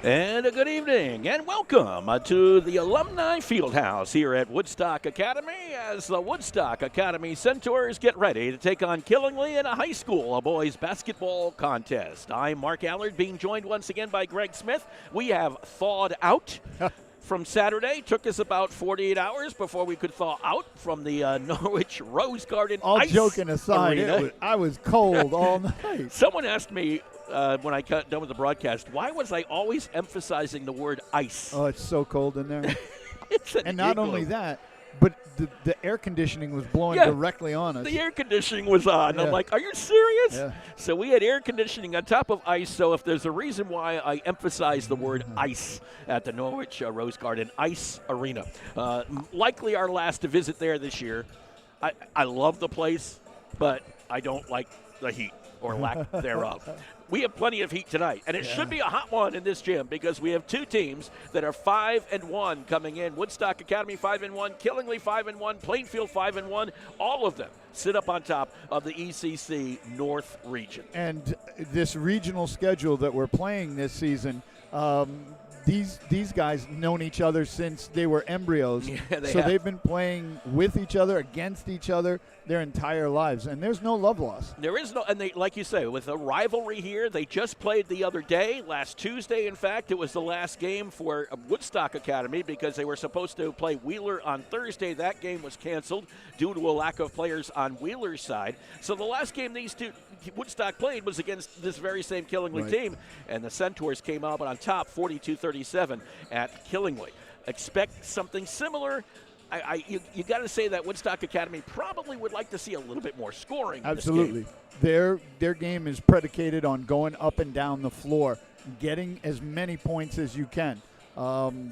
And a good evening and welcome to the Alumni Fieldhouse here at Woodstock Academy as the Woodstock Academy Centaurs get ready to take on Killingly in a high school boys basketball contest. I'm Mark Allard, being joined once again by Greg Smith. We have thawed out from Saturday. Took us about 48 hours before we could thaw out from the Norwich Rose Garden All ice joking aside, arena. I was cold all night. Someone asked me when I got done with the broadcast, why was I always emphasizing the word ice? Oh, it's so cold in there. It's And not only that, but the air conditioning was blowing directly on us. The air conditioning was on. Yeah. I'm like, are you serious? Yeah. So we had air conditioning on top of ice. So if there's a reason why I emphasize the word ice at the Norwich Rose Garden Ice Arena, likely our last to visit there this year. I love the place, but I don't like the heat or lack thereof. We have plenty of heat tonight, and it should be a hot one in this gym because we have two teams that are 5-1 coming in. Woodstock Academy 5-1, Killingly 5-1, Plainfield 5-1. All of them sit up on top of the ECC North region. And this regional schedule that we're playing this season, these guys known each other since they were embryos. Yeah, they've been playing with each other, against each other their entire lives, and there's no love lost. There is no, and they, like you say, with a rivalry here, they just played the other day, last Tuesday, in fact. It was the last game for Woodstock Academy because they were supposed to play Wheeler on Thursday. That game was canceled due to a lack of players on Wheeler's side. So the last game these two Woodstock played was against this very same Killingly team, and the Centaurs came out on top 42-37 at Killingly. Expect something similar. You got to say that Woodstock Academy probably would like to see a little bit more scoring. Absolutely. In this game. Their game is predicated on going up and down the floor, getting as many points as you can.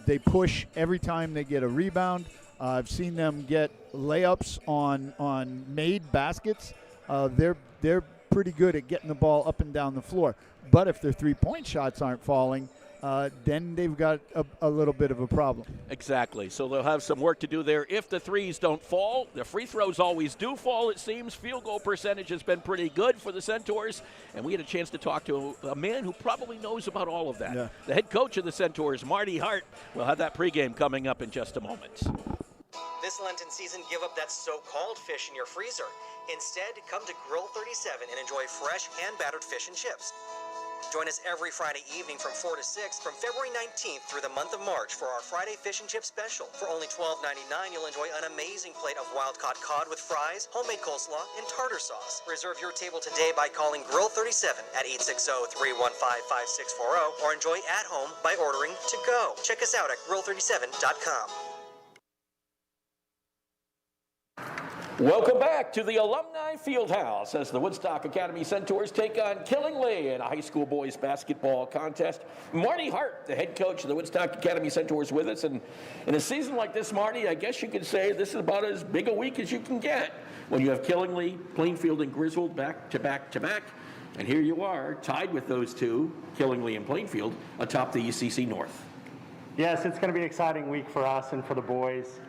They push every time they get a rebound. I've seen them get layups on made baskets. They're pretty good at getting the ball up and down the floor. But if their three-point shots aren't falling, then they've got a little bit of a problem. Exactly. So they'll have some work to do there if the threes don't fall. The free throws always do fall, it seems. Field goal percentage has been pretty good for the Centaurs. And we had a chance to talk to a man who probably knows about all of that. Yeah. The head coach of the Centaurs, Marty Hart. We'll have that pregame coming up in just a moment. This Lenten season, give up that so-called fish in your freezer. Instead, come to Grill 37 and enjoy fresh, hand-battered fish and chips. Join us every Friday evening from 4 to 6 from February 19th through the month of March for our Friday Fish and Chip Special. For only $12.99, you'll enjoy an amazing plate of wild-caught cod with fries, homemade coleslaw, and tartar sauce. Reserve your table today by calling Grill 37 at 860-315-5640 or enjoy at home by ordering to go. Check us out at grill37.com. Welcome back to the Alumni Fieldhouse as the Woodstock Academy Centaurs take on Killingly in a high school boys basketball contest. Marty Hart, the head coach of the Woodstock Academy Centaurs, with us. And in a season like this, Marty, I guess you could say this is about as big a week as you can get when you have Killingly, Plainfield, and Griswold back to back to back. And here you are, tied with those two, Killingly and Plainfield, atop the ECC North. Yes, it's going to be an exciting week for us and for the boys.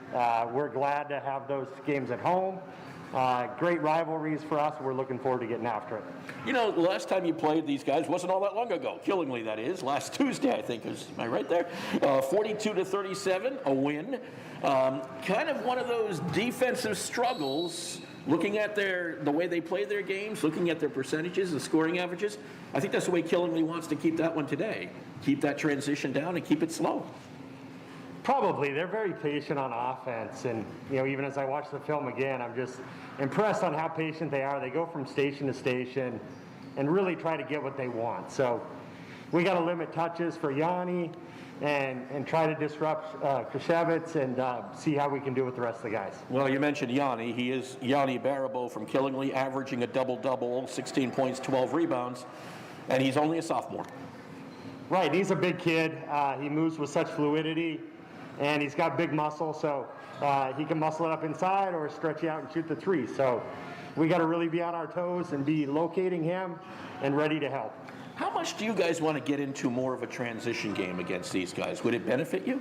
We're glad to have those games at home. Great rivalries for us. We're looking forward to getting after it. You know, the last time you played these guys wasn't all that long ago. Killingly, that is. Last Tuesday, I think. Am I right there? 42-37, a win. Kind of one of those defensive struggles, looking at the way they play their games, looking at their percentages and scoring averages. I think that's the way Killingly wants to keep that one today. Keep that transition down and keep it slow. Probably. They're very patient on offense. And, even as I watch the film again, I'm just impressed on how patient they are. They go from station to station and really try to get what they want. So we got to limit touches for Yanni and try to disrupt Krashevitz and see how we can do with the rest of the guys. Well, you mentioned Yanni. He is Yanni Barabo from Killingly, averaging a double-double, 16 points, 12 rebounds, and he's only a sophomore. Right. He's a big kid. He moves with such fluidity. And he's got big muscle, so he can muscle it up inside or stretch you out and shoot the three. So we got to really be on our toes and be locating him and ready to help. How much do you guys want to get into more of a transition game against these guys? Would it benefit you?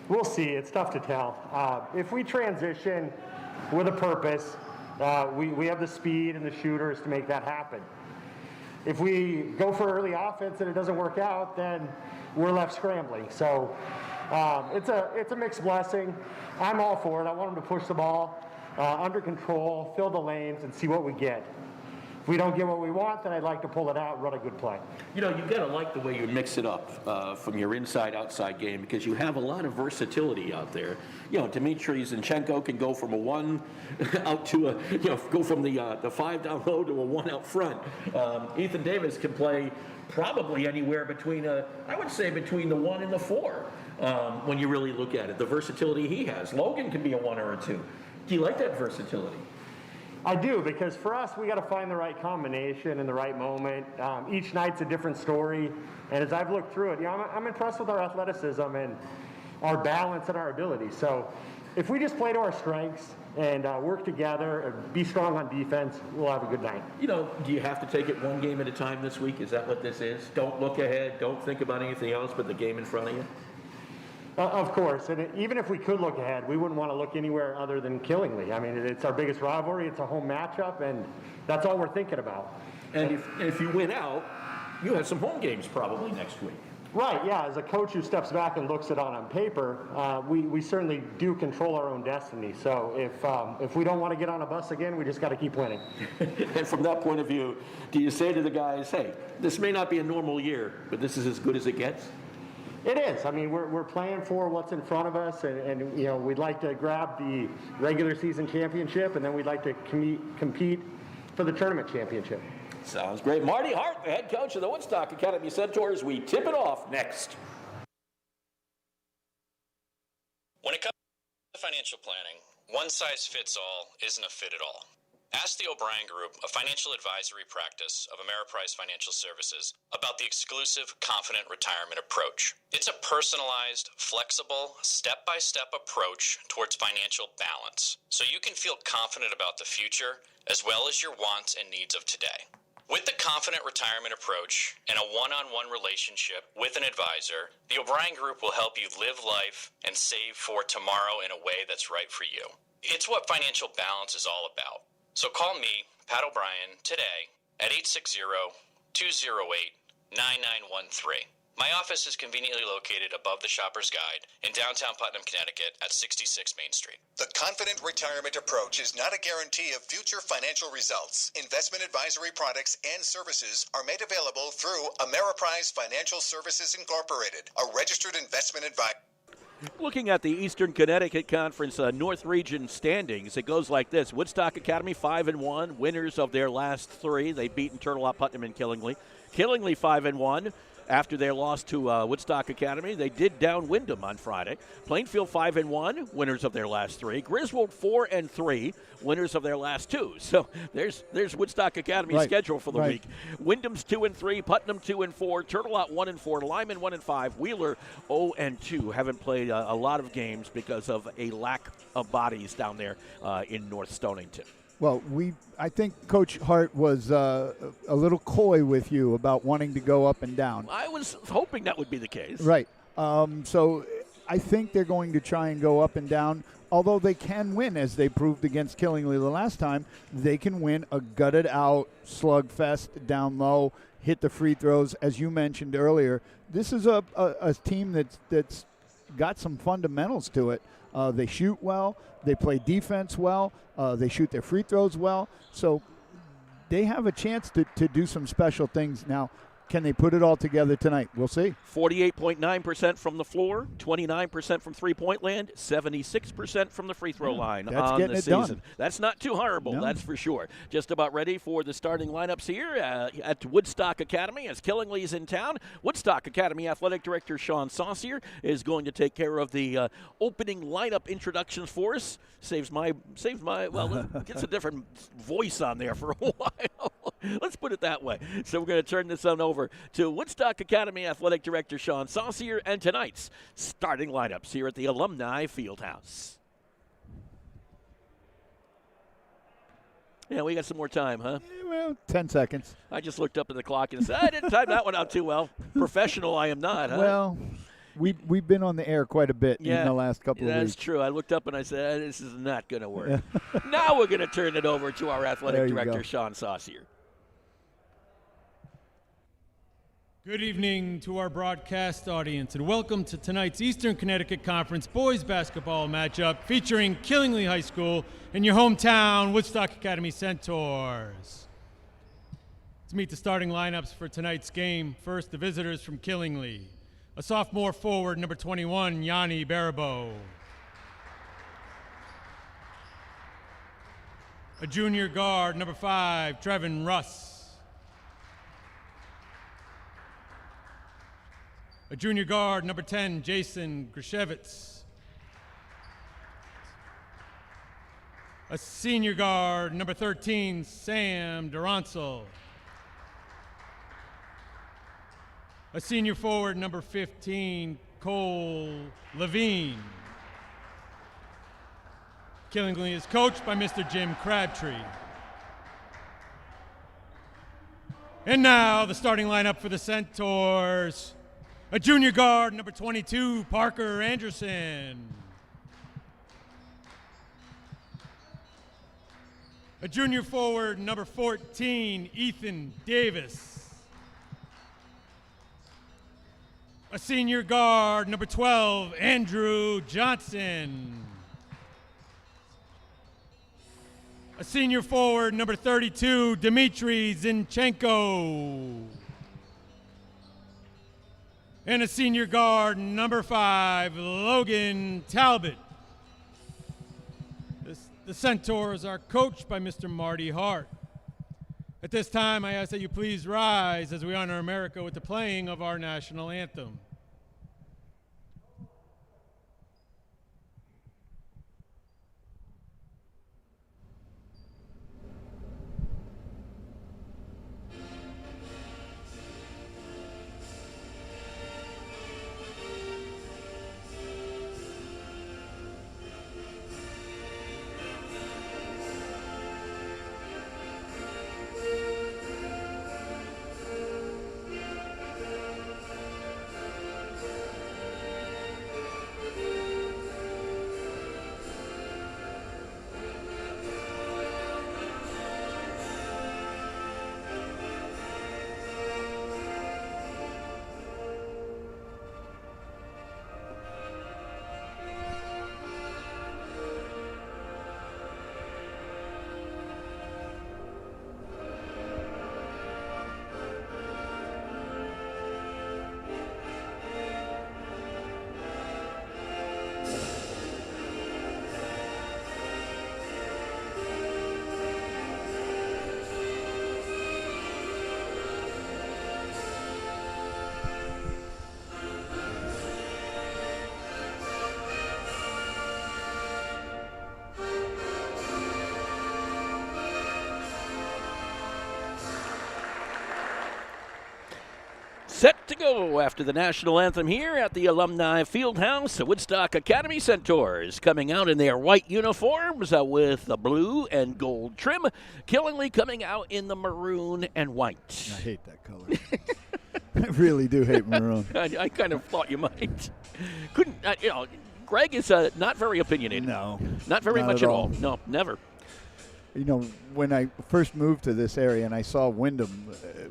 We'll see. It's tough to tell. If we transition with a purpose, we have the speed and the shooters to make that happen. if we go for early offense and it doesn't work out, then we're left scrambling. So it's a mixed blessing. I'm all for it. I want them to push the ball under control, fill the lanes, and see what we get. If we don't get what we want, then I'd like to pull it out and run a good play. You know, you've got to like the way you mix it up from your inside-outside game, because you have a lot of versatility out there. You know, Dmitry Zinchenko can go from a 1 out to a, go from the 5 down low to a 1 out front. Ethan Davis can play probably anywhere between I would say between the 1 and the 4 when you really look at it. The versatility he has. Logan can be a 1 or a 2. Do you like that versatility? I do, because for us, we got to find the right combination in the right moment. Each night's a different story, and as I've looked through it, I'm impressed with our athleticism and our balance and our ability. So if we just play to our strengths and work together and be strong on defense, we'll have a good night. You know, do you have to take it one game at a time this week? Is that what this is? Don't look ahead. Don't think about anything else but the game in front of you? Of course, and even if we could look ahead, we wouldn't want to look anywhere other than Killingly. I mean, it's our biggest rivalry, it's a home matchup, and that's all we're thinking about. And if you win out, you have some home games probably next week. Right, yeah. As a coach who steps back and looks it on paper, we certainly do control our own destiny. So if we don't want to get on a bus again, we just got to keep winning. And from that point of view, do you say to the guys, hey, this may not be a normal year, but this is as good as it gets? It is. I mean, we're playing for what's in front of us, and we'd like to grab the regular season championship, and then we'd like to compete for the tournament championship. Sounds great. Marty Hart, the head coach of the Woodstock Academy Centaurs. We tip it off next. When it comes to financial planning, one size fits all isn't a fit at all. Ask the O'Brien Group, a financial advisory practice of Ameriprise Financial Services, about the exclusive Confident Retirement Approach. It's a personalized, flexible, step-by-step approach towards financial balance, so you can feel confident about the future as well as your wants and needs of today. With the Confident Retirement Approach and a one-on-one relationship with an advisor, the O'Brien Group will help you live life and save for tomorrow in a way that's right for you. It's what financial balance is all about. So call me, Pat O'Brien, today at 860-208-9913. My office is conveniently located above the Shopper's Guide in downtown Putnam, Connecticut at 66 Main Street. The Confident Retirement Approach is not a guarantee of future financial results. Investment advisory products and services are made available through Ameriprise Financial Services Incorporated, a registered investment advisor. Looking at the Eastern Connecticut Conference North Region standings, it goes like this. Woodstock Academy 5-1, winners of their last 3. They've beaten Turtle Out, Putnam, and Killingly. Killingly 5-1. After their loss to Woodstock Academy, they did down Wyndham on Friday. Plainfield 5-1, winners of their last 3. Griswold 4-3, winners of their last 2. So there's Woodstock Academy's schedule for the week. Wyndham's 2-3, Putnam 2-4, Turtle Out 1-4, Lyman 1-5, Wheeler 0-2. Haven't played a lot of games because of a lack of bodies down there in North Stonington. Well, I think Coach Hart was a little coy with you about wanting to go up and down. I was hoping that would be the case. Right. So I think they're going to try and go up and down. Although they can win, as they proved against Killingly the last time, they can win a gutted-out slugfest down low, hit the free throws. As you mentioned earlier, this is a team that's got some fundamentals to it. They shoot well. They play defense well. They shoot their free throws well. So they have a chance to do some special things. Now, can they put it all together tonight? We'll see. 48.9% from the floor, 29% from three-point land, 76% from the free throw line that's on getting the it season. done. That's not too horrible, that's for sure. Just about ready for the starting lineups here at Woodstock Academy as Killingly's in town. Woodstock Academy Athletic Director Sean Saucier is going to take care of the opening lineup introductions for us. Saves my gets a different voice on there for a while. Let's put it that way. So we're going to turn this on over to Woodstock Academy Athletic Director Sean Saucier and tonight's starting lineups here at the Alumni Fieldhouse. Yeah, we got some more time, huh? Well, 10 seconds. I just looked up at the clock and said, I didn't time that one out too well. Professional I am not, huh? Well, we've been on the air quite a bit in the last couple of weeks. That's true. I looked up and I said, this is not going to work. Now we're going to turn it over to our athletic director, Sean Saucier. Good evening to our broadcast audience, and welcome to tonight's Eastern Connecticut Conference boys basketball matchup featuring Killingly High School and your hometown Woodstock Academy Centaurs. Let's meet the starting lineups for tonight's game. First, the visitors from Killingly. A sophomore forward, number 21, Yanni Barabo. A junior guard, number 5, Trevin Russ. A junior guard, number 10, Jason Grishevitz. A senior guard, number 13, Sam Durantzel. A senior forward, number 15, Cole Levine. Killingly is coached by Mr. Jim Crabtree. And now the starting lineup for the Centaurs. A junior guard, number 22, Parker Anderson. A junior forward, number 14, Ethan Davis. A senior guard, number 12, Andrew Johnson. A senior forward, number 32, Dmitry Zinchenko. And a senior guard, number 5, Logan Talbot. The Centaurs are coached by Mr. Marty Hart. At this time, I ask that you please rise as we honor America with the playing of our national anthem. Set to go after the national anthem here at the Alumni Fieldhouse. The Woodstock Academy Centaurs coming out in their white uniforms with the blue and gold trim. Killingly coming out in the maroon and white. I hate that color. I really do hate maroon. I kind of thought you might. Greg is not very opinionated. No. Not very much at all. No, never. You know, when I first moved to this area and I saw Wyndham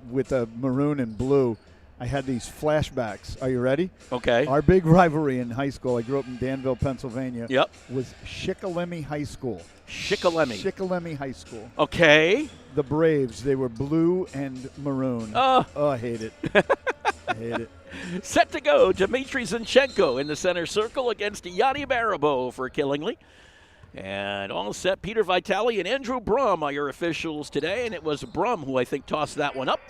with the maroon and blue, I had these flashbacks. Are you ready? Okay. Our big rivalry in high school, I grew up in Danville, Pennsylvania, Yep. was Shikellamy High School. Shikellamy High School. Okay. The Braves, they were blue and maroon. Oh, I hate it. I hate it. Set to go, Dmitry Zinchenko in the center circle against Yanni Barabo for Killingly. And all set, Peter Vitale and Andrew Brum are your officials today, and it was Brum who I think tossed that one up.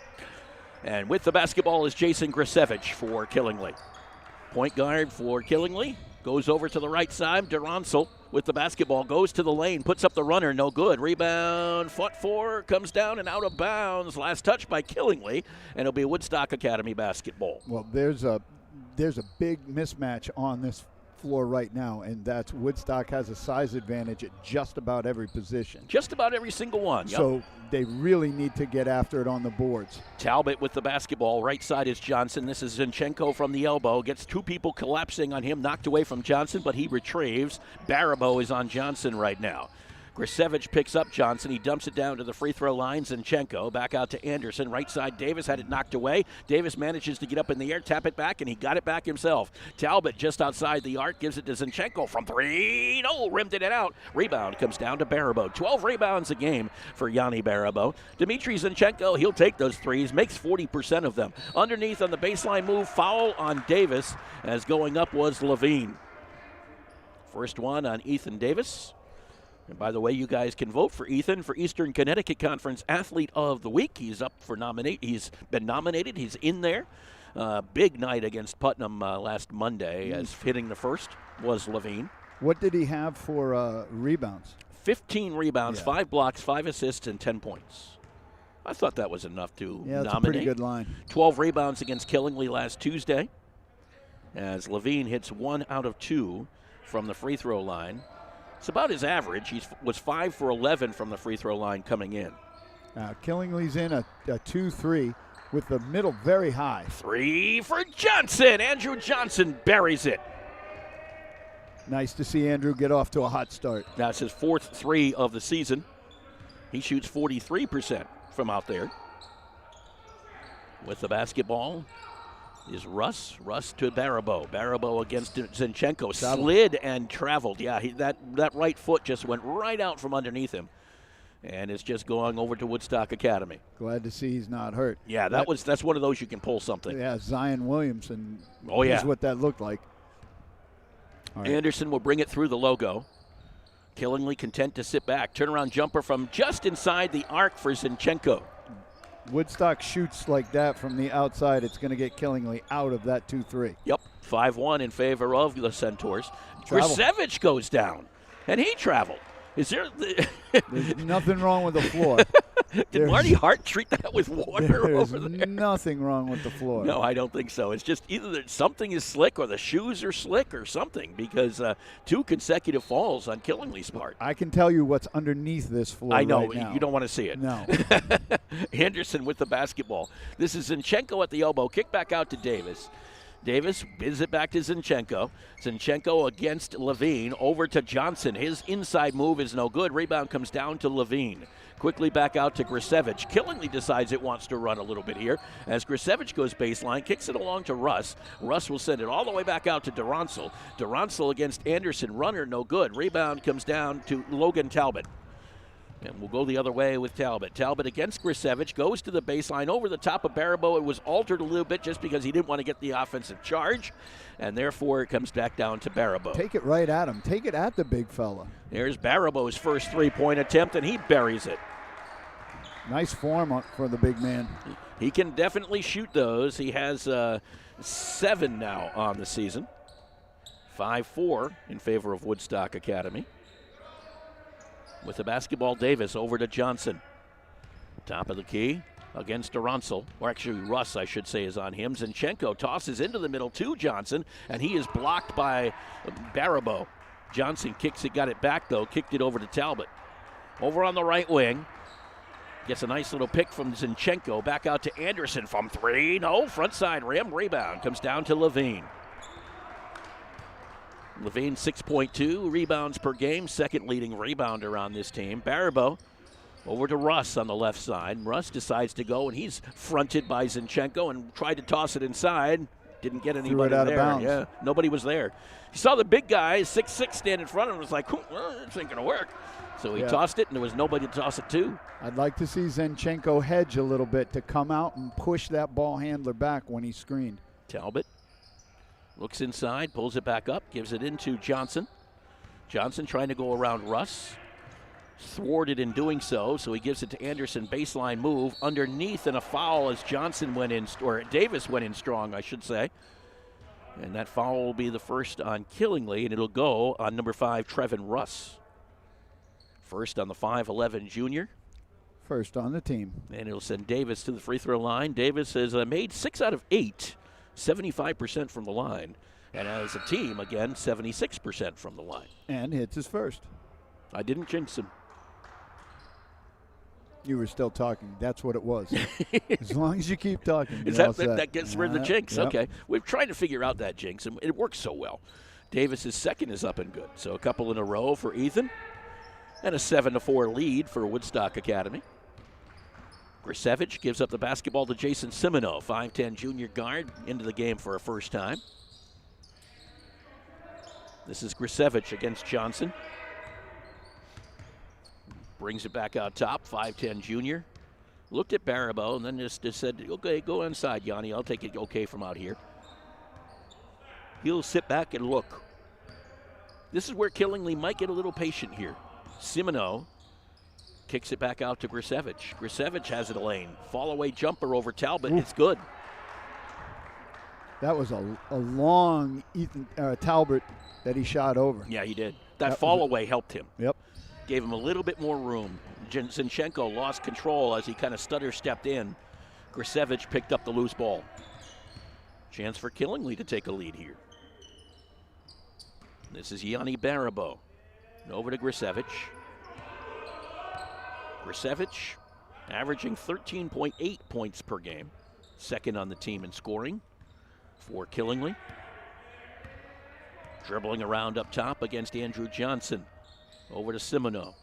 And with the basketball is Jason Grishevitz for Killingly. Point guard for Killingly goes over to the right side. Durantzel with the basketball goes to the lane, puts up the runner, no good. Rebound, fought for, comes down and out of bounds. Last touch by Killingly, and it'll be Woodstock Academy basketball. Well, there's a big mismatch on this floor right now, and that's Woodstock has a size advantage at just about every position. Just about every single one. Yep. So they really need to get after it on the boards. Talbot with the basketball. Right side is Johnson. This is Zinchenko from the elbow. Gets two people collapsing on him, knocked away from Johnson, but he retrieves. Barabo is on Johnson right now. Grisevich picks up Johnson. He dumps it down to the free throw line. Zinchenko back out to Anderson. Right side, Davis had it knocked away. Davis manages to get up in the air, tap it back, and he got it back himself. Talbot just outside the arc gives it to Zinchenko from 3. No, rimmed it out. Rebound comes down to Baribeau. 12 rebounds a game for Yanni Baribeau. Dmitry Zinchenko, he'll take those threes, makes 40% of them. Underneath on the baseline move, foul on Davis, as going up was Levine. First one on Ethan Davis. And by the way, you guys can vote for Ethan for Eastern Connecticut Conference Athlete of the Week. He's up for He's been nominated. He's in there. Big night against Putnam last Monday, as hitting the first was Levine. What did he have for rebounds? 15 rebounds, 5 blocks, 5 assists, and 10 points. I thought that was enough to that's nominate. A pretty good line. 12 rebounds against Killingly last Tuesday, as Levine hits 1 out of 2 from the free throw line. It's about his average. He was 5 for 11 from the free throw line coming in. Killingly's in a 2-3 with the middle very high. 3 for Johnson. Andrew Johnson buries it. Nice to see Andrew get off to a hot start. That's his 4th 3 of the season. He shoots 43% from out there. With the basketball is Russ. Russ to Baribeau. Baribeau against Zinchenko. Slid and traveled. Yeah, that right foot just went right out from underneath him. And it's just going over to Woodstock Academy. Glad to see he's not hurt. Yeah, that's one of those you can pull something. Yeah, Zion Williamson. Oh, yeah. Is what that looked like. All right. Anderson will bring it through the logo. Killingly content to sit back. Turnaround jumper from just inside the arc for Zinchenko. Woodstock shoots like that from the outside, it's going to get Killingly out of that 2-3. Yep, 5-1 in favor of the Centaurs. Grisevich goes down, and he traveled. Is there? There's nothing wrong with the floor. Did Marty Hart treat that with water over there? There's nothing wrong with the floor. No, I don't think so. It's just either something is slick or the shoes are slick or something, because 2 consecutive falls on Killingly's part. I can tell you what's underneath this floor. I know. Right now. You don't want to see it. No. Anderson with the basketball. This is Zinchenko at the elbow. Kick back out to Davis. Davis bids it back to Zinchenko. Zinchenko against Levine. Over to Johnson. His inside move is no good. Rebound comes down to Levine. Quickly back out to Grisevich. Killingly decides it wants to run a little bit here as Grisevich goes baseline, kicks it along to Russ. Russ will send it all the way back out to Durantzel. Durantzel against Anderson. Runner no good. Rebound comes down to Logan Talbot. And we'll go the other way with Talbot. Talbot against Grisevich, goes to the baseline over the top of Baribeau. It was altered a little bit just because he didn't want to get the offensive charge, and therefore it comes back down to Baribeau. Take it right at him. Take it at the big fella. There's Baribeau's first three-point attempt, and he buries it. Nice form for the big man. He can definitely shoot those. He has 7 now on the season. 5-4 in favor of Woodstock Academy. With the basketball, Davis over to Johnson. Top of the key against Durantzel. Or actually, Russ, I should say, is on him. Zinchenko tosses into the middle to Johnson, and he is blocked by Baribeau. Johnson kicks it, got it back, though. Kicked it over to Talbot. Over on the right wing. Gets a nice little pick from Zinchenko. Back out to Anderson from 3. No, front side rim. Rebound comes down to Levine. Levine 6.2 rebounds per game, second leading rebounder on this team. Baribeau over to Russ on the left side. Russ decides to go, and he's fronted by Zinchenko and tried to toss it inside. Didn't get anybody out there. Of bounds. Yeah, nobody was there. He saw the big guy, 6'6", stand in front of him and was like, well, this ain't going to work. So he tossed it, and there was nobody to toss it to. I'd like to see Zinchenko hedge a little bit to come out and push that ball handler back when he's screened. Talbot looks inside, pulls it back up, gives it into Johnson. Johnson trying to go around Russ. Thwarted in doing so, so he gives it to Anderson. Baseline move underneath, and a foul as Johnson went in, or Davis went in strong, I should say. And that foul will be the first on Killingly, and it'll go on number 5, Trevin Russ. First on the 5'11 junior. First on the team. And it'll send Davis to the free throw line. Davis has made 6 out of 8. 75% from the line. And as a team, again, 76% from the line. And hits his first. I didn't jinx him. You were still talking. That's what it was. As long as you keep talking. That gets rid of the jinx. Yep. Okay. We've tried to figure out that jinx, and it works so well. Davis's second is up and good. So a couple in a row for Ethan. And a 7-4 lead for Woodstock Academy. Grisevich gives up the basketball to Jason Simino, 5'10 junior guard, into the game for a first time. This is Grisevich against Johnson. Brings it back out top, 5'10 junior. Looked at Baribeau and then just said, okay, go inside, Yanni. I'll take it okay from out here. He'll sit back and look. This is where Killingly might get a little patient here. Simino kicks it back out to Grisevich. Grisevich has it a lane. Fall away jumper over Talbot. It's good. That was a long Talbot that he shot over. Yeah, he did. That fall away helped him. Yep. Gave him a little bit more room. Zinchenko lost control as he kind of stutter stepped in. Grisevich picked up the loose ball. Chance for Killingly to take a lead here. This is Yanni Baribeau. Over to Grisevich. Grisevich averaging 13.8 points per game. Second on the team in scoring for Killingly. Dribbling around up top against Andrew Johnson. Over to Simino.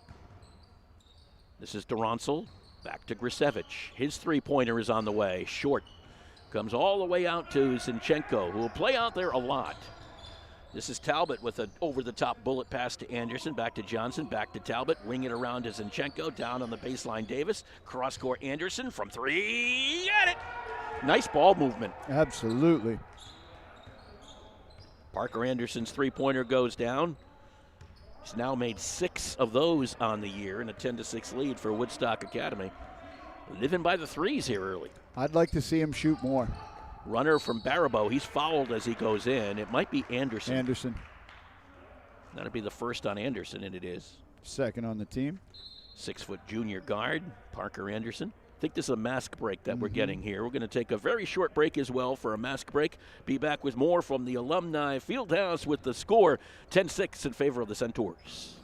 This is Duronsel. Back to Grisevich. His three-pointer is on the way. Short. Comes all the way out to Zinchenko, who will play out there a lot. This is Talbot with an over-the-top bullet pass to Anderson. Back to Johnson. Back to Talbot. Wing it around to Zinchenko. Down on the baseline, Davis. Cross-court Anderson from three. Get it! Nice ball movement. Absolutely. Parker Anderson's three-pointer goes down. He's now made 6 of those on the year in a 10-6 lead for Woodstock Academy. Living by the threes here early. I'd like to see him shoot more. Runner from Baribeau. He's fouled as he goes in. It might be Anderson. That'll be the first on Anderson, and it is. Second on the team. 6-foot junior guard, Parker Anderson. I think this is a mask break that we're getting here. We're going to take a very short break as well for a mask break. Be back with more from the Alumni Fieldhouse with the score 10-6 in favor of the Centaurs.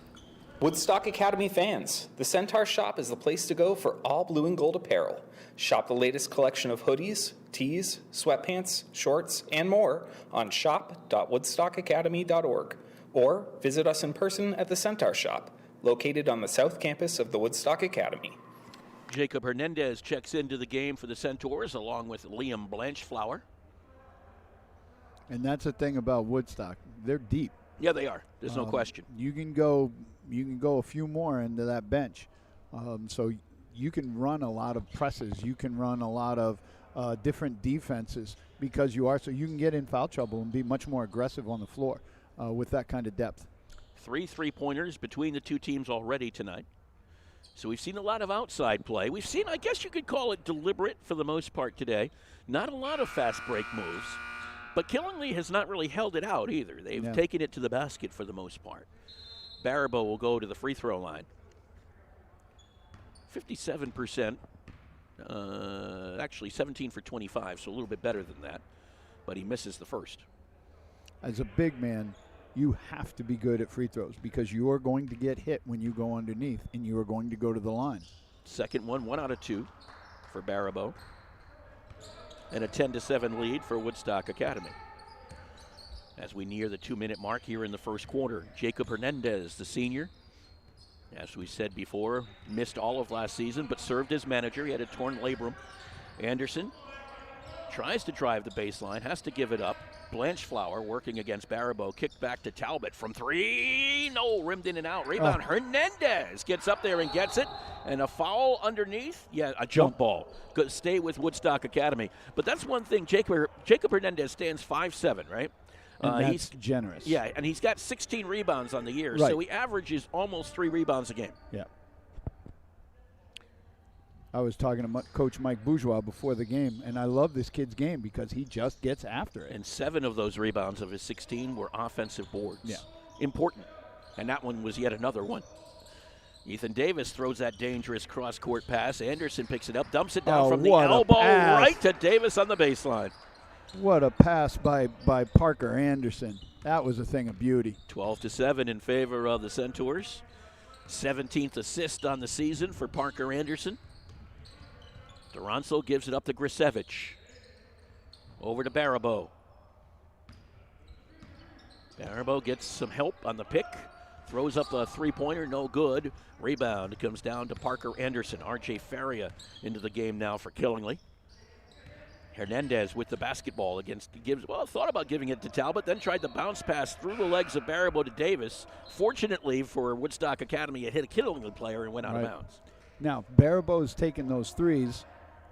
Woodstock Academy fans, the Centaur Shop is the place to go for all blue and gold apparel. Shop the latest collection of hoodies, tees, sweatpants, shorts, and more on shop.woodstockacademy.org or visit us in person at the Centaur Shop, located on the south campus of the Woodstock Academy. Jacob Hernandez checks into the game for the Centaurs along with Liam Blanchflower. And that's the thing about Woodstock. They're deep. Yeah, they are. There's no question. You can go a few more into that bench. So you can run a lot of presses. You can run a lot of different defenses because you can get in foul trouble and be much more aggressive on the floor with that kind of depth. 3 3-pointers between the two teams already tonight. So we've seen a lot of outside play. We've seen, I guess you could call it deliberate for the most part today. Not a lot of fast break moves. But Killingly has not really held it out either. They've taken it to the basket for the most part. Baribeau will go to the free throw line. 57%. Actually 17 for 25, so a little bit better than that. But he misses the first. As a big man, you have to be good at free throws because you are going to get hit when you go underneath and you are going to go to the line. Second one, 1 out of 2 for Baribeau. And a 10-7 lead for Woodstock Academy. As we near the 2-minute mark here in the first quarter, Jacob Hernandez, the senior, as we said before, missed all of last season but served as manager. He had a torn labrum. Anderson tries to drive the baseline, has to give it up. Blanchflower working against Baribeau, kicked back to Talbot from 3. No, rimmed in and out. Rebound, Hernandez gets up there and gets it. And a foul underneath. Yeah, a jump ball. Good, stay with Woodstock Academy. But that's one thing. Jacob Hernandez stands 5'7", right? And that's generous. Yeah, and he's got 16 rebounds on the year. Right. So he averages almost 3 rebounds a game. Yeah. I was talking to Coach Mike Bourgeois before the game, and I love this kid's game because he just gets after it. And 7 of those rebounds of his 16 were offensive boards. Yeah. Important. And that one was yet another one. Ethan Davis throws that dangerous cross-court pass. Anderson picks it up, dumps it down from the elbow right to Davis on the baseline. What a pass by Parker Anderson. That was a thing of beauty. 12-7 in favor of the Centaurs. 17th assist on the season for Parker Anderson. Duronsel gives it up to Grisevich. Over to Baribeau. Baribeau gets some help on the pick. Throws up a three-pointer, no good. Rebound comes down to Parker Anderson. R.J. Faria into the game now for Killingly. Hernandez with the basketball against Gibbs. Well, thought about giving it to Talbot, then tried the bounce pass through the legs of Barabo to Davis. Fortunately for Woodstock Academy, it hit a Killingly player and went out of bounds. Now, Barabo's taking those threes.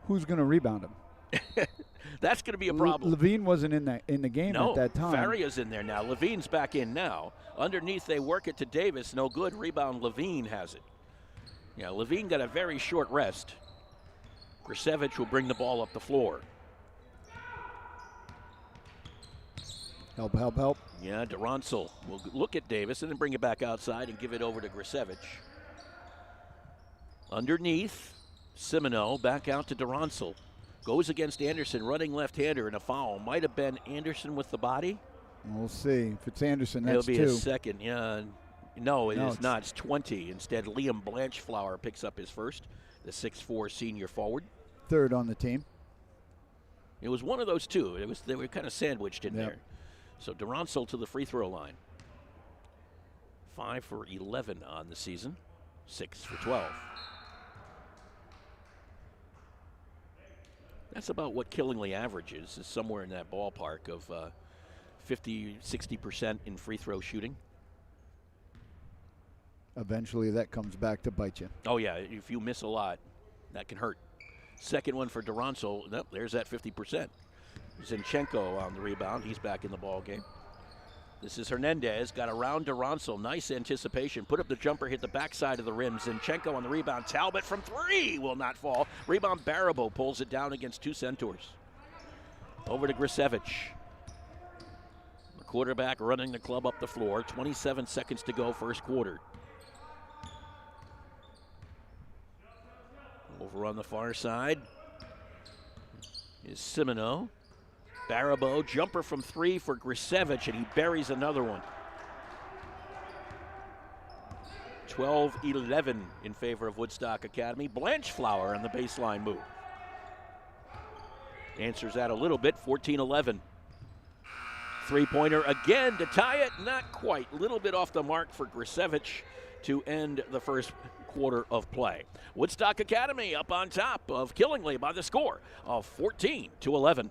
Who's going to rebound him? That's going to be a problem. Levine wasn't in the game at that time. Faria's in there now. Levine's back in now. Underneath, they work it to Davis. No good. Rebound, Levine has it. Yeah, Levine got a very short rest. Grisevich will bring the ball up the floor. Help. Yeah, Duronsel will look at Davis and then bring it back outside and give it over to Grisevich. Underneath, Simino back out to Duronsel. Goes against Anderson, running left-hander, and a foul. Might have been Anderson with the body. We'll see. If it's Anderson, that's It'll be 2. a second, yeah. No, it's not. It's 20. Instead, Liam Blanchflower picks up his first, the 6'4" senior forward. 3rd on the team. It was one of those two. They were kind of sandwiched in there. So Duronsel to the free throw line. 5 for 11 on the season, 6 for 12. That's about what Killingly averages, is somewhere in that ballpark of 50, 60% in free throw shooting. Eventually that comes back to bite you. Oh, yeah, if you miss a lot, that can hurt. Second one for Duronsel, nope, there's that 50%. Zinchenko on the rebound, he's back in the ball game. This is Hernandez, got around Duronsel, nice anticipation, put up the jumper, hit the backside of the rim. Zinchenko on the rebound, Talbot from 3 will not fall. Rebound, Barabo pulls it down against 2 Centaurs. Over to Grisevich. The quarterback running the club up the floor, 27 seconds to go, first quarter. Over on the far side is Simino. Barabo, jumper from 3 for Grisevich, and he buries another one. 12-11 in favor of Woodstock Academy. Blanchflower on the baseline move. Answers that a little bit, 14-11. Three-pointer again to tie it, not quite. A little bit off the mark for Grisevich to end the first quarter of play. Woodstock Academy up on top of Killingly by the score of 14-11.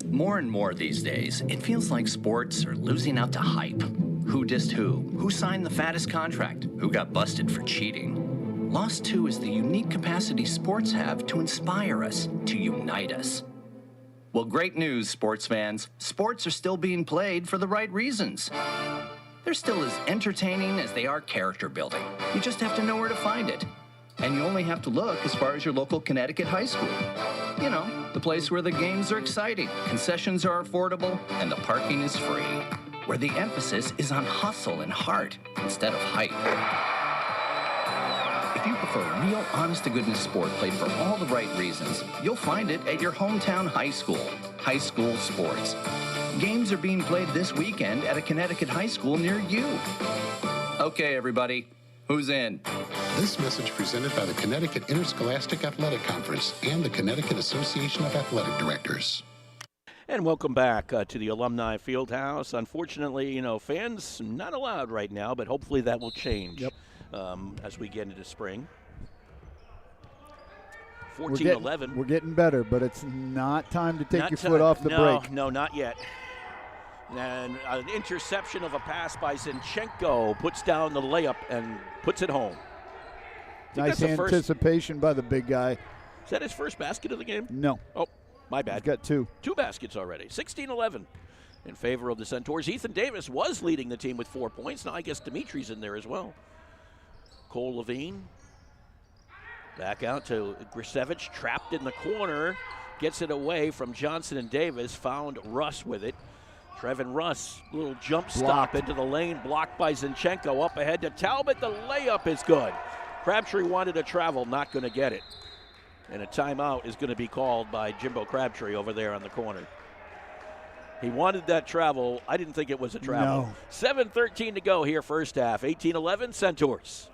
More and more these days, it feels like sports are losing out to hype. Who dissed who? Who signed the fattest contract? Who got busted for cheating? Lost 2 is the unique capacity sports have to inspire us, to unite us. Well, great news, sports fans. Sports are still being played for the right reasons. They're still as entertaining as they are character building. You just have to know where to find it. And you only have to look as far as your local Connecticut high school. You know, the place where the games are exciting, concessions are affordable, and the parking is free. Where the emphasis is on hustle and heart instead of hype. If you prefer real, honest-to-goodness sport played for all the right reasons, you'll find it at your hometown high school. High school sports. Games are being played this weekend at a Connecticut high school near you. Okay, everybody. Who's in? This message presented by the Connecticut Interscholastic Athletic Conference and the Connecticut Association of Athletic Directors. And welcome back to the Alumni Fieldhouse. Unfortunately, fans not allowed right now, but hopefully that will change as we get into spring. 14-11. We're getting better, but it's not time to take your foot off the brake. No, not yet. And an interception of a pass by Zinchenko puts down the layup and puts it home. Nice anticipation by the big guy. Is that his first basket of the game? No. Oh, my bad. He's got 2. 2 baskets already. 16-11 in favor of the Centaurs. Ethan Davis was leading the team with 4 points. Now I guess Dimitri's in there as well. Cole Levine back out to Grisevich, trapped in the corner. Gets it away from Johnson and Davis. Found Russ with it. Trevin Russ, little jump stop into the lane, blocked by Zinchenko. Up ahead to Talbot, the layup is good. Crabtree wanted to travel, not going to get it. And a timeout is going to be called by Jimbo Crabtree over there on the corner. He wanted that travel. I didn't think it was a travel. No. 7:13 to go here, first half. 18-11, Centaurs.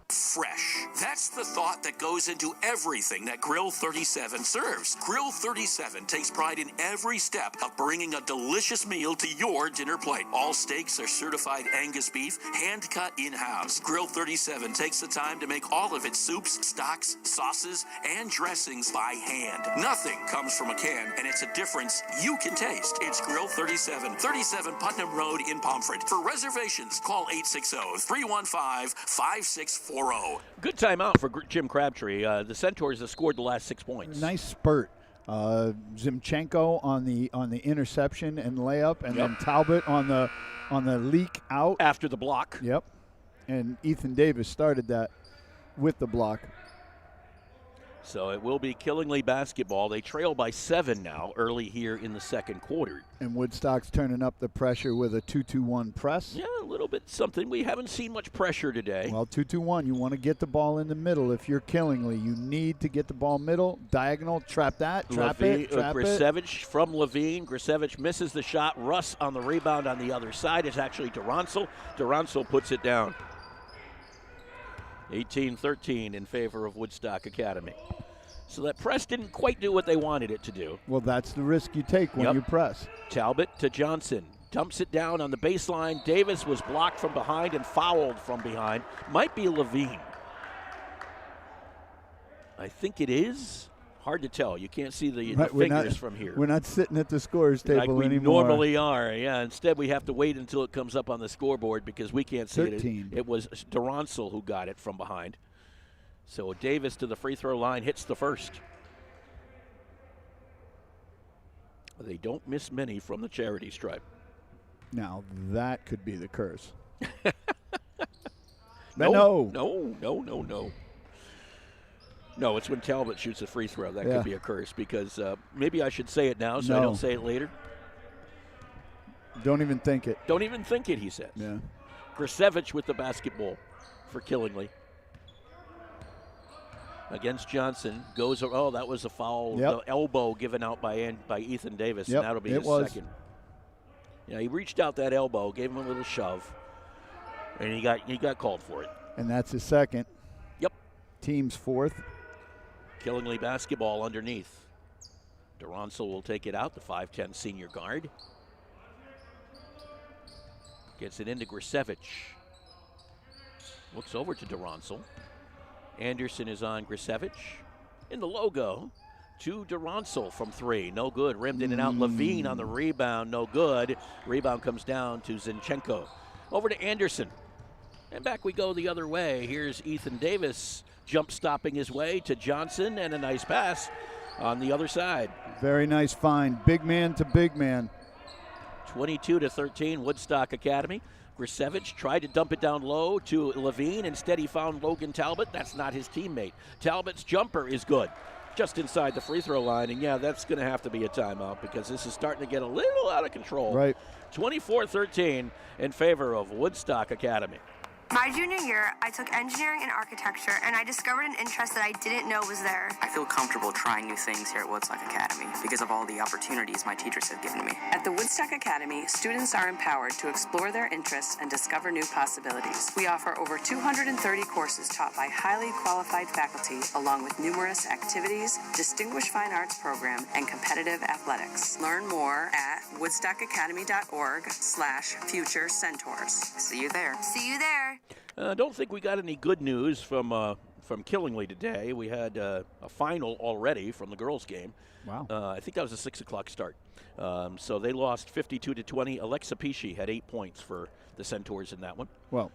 Fresh. That's the thought that goes into everything that Grill 37 serves. Grill 37 takes pride in every step of bringing a delicious meal to your dinner plate. All steaks are certified Angus beef, hand-cut in-house. Grill 37 takes the time to make all of its soups, stocks, sauces, and dressings by hand. Nothing comes from a can, and it's a difference you can taste. It's Grill 37, 37 Putnam Road in Pomfret. For reservations, call 860-315-5640. Good timeout for Jim Crabtree. The Centaurs have scored the last 6 points. Nice spurt. Zimchenko on the interception and layup, and then Talbot on the leak out after the block. Yep. And Ethan Davis started that with the block. So it will be Killingly basketball. They trail by 7 now, early here in the second quarter. And Woodstock's turning up the pressure with a 2-2-1 press. Yeah, a little bit something. We haven't seen much pressure today. Well, 2-2-1, you want to get the ball in the middle. If you're Killingly, you need to get the ball middle, diagonal, trap that, trap it. Grisevich from Levine. Grisevich misses the shot. Russ on the rebound on the other side. It's actually Durantzel. Durantzel puts it down. 18-13 in favor of Woodstock Academy. So that press didn't quite do what they wanted it to do. Well, that's the risk you take when you press. Talbot to Johnson. Dumps it down on the baseline. Davis was blocked from behind and fouled from behind. Might be Levine. I think it is. Hard to tell. You can't see the fingers from here. We're not sitting at the scorer's table like we anymore. normally are. Yeah. Instead, we have to wait until it comes up on the scoreboard because we can't see 13. it. It was Durantzel who got it from behind. So Davis to the free throw line hits the first. They don't miss many from the charity stripe. Now, that could be the curse. No, it's when Talbot shoots a free throw. That could be a curse because maybe I should say it now so I don't say it later. Don't even think it. Don't even think it, he says. Yeah. Grisevich with the basketball for Killingly. Against Johnson. Goes, that was a foul. Yep. The elbow given out by Ethan Davis, and that'll be his second. Yeah, he reached out that elbow, gave him a little shove, and he got called for it. And that's his second. Yep. Team's fourth. Killingly basketball underneath. Durantzel will take it out, the 5'10 senior guard. Gets it into Grisevich. Looks over to Durantzel. Anderson is on Grisevich. In the logo to Durantzel from 3. No good. Rimmed in and out. Levine on the rebound. No good. Rebound comes down to Zinchenko. Over to Anderson. And back we go the other way. Here's Ethan Davis jump stopping his way to Johnson, and a nice pass on the other side. Very nice find. Big man to big man. 22-13, Woodstock Academy. Grisevich tried to dump it down low to Levine. Instead, he found Logan Talbot. That's not his teammate. Talbot's jumper is good. Just inside the free throw line. And, yeah, that's going to have to be a timeout because this is starting to get a little out of control. Right. 24-13 in favor of Woodstock Academy. My junior year, I took engineering and architecture, and I discovered an interest that I didn't know was there. I feel comfortable trying new things here at Woodstock Academy because of all the opportunities my teachers have given me. At the Woodstock Academy, students are empowered to explore their interests and discover new possibilities. We offer over 230 courses taught by highly qualified faculty, along with numerous activities, distinguished fine arts program, and competitive athletics. Learn more at woodstockacademy.org/future centaurs. See you there. See you there. Don't think we got any good news from Killingly today. We had a final already from the girls' game. Wow. I think that was a 6 o'clock start. So they lost 52-20. Alexa Pishi had 8 points for the Centaurs in that one. Well,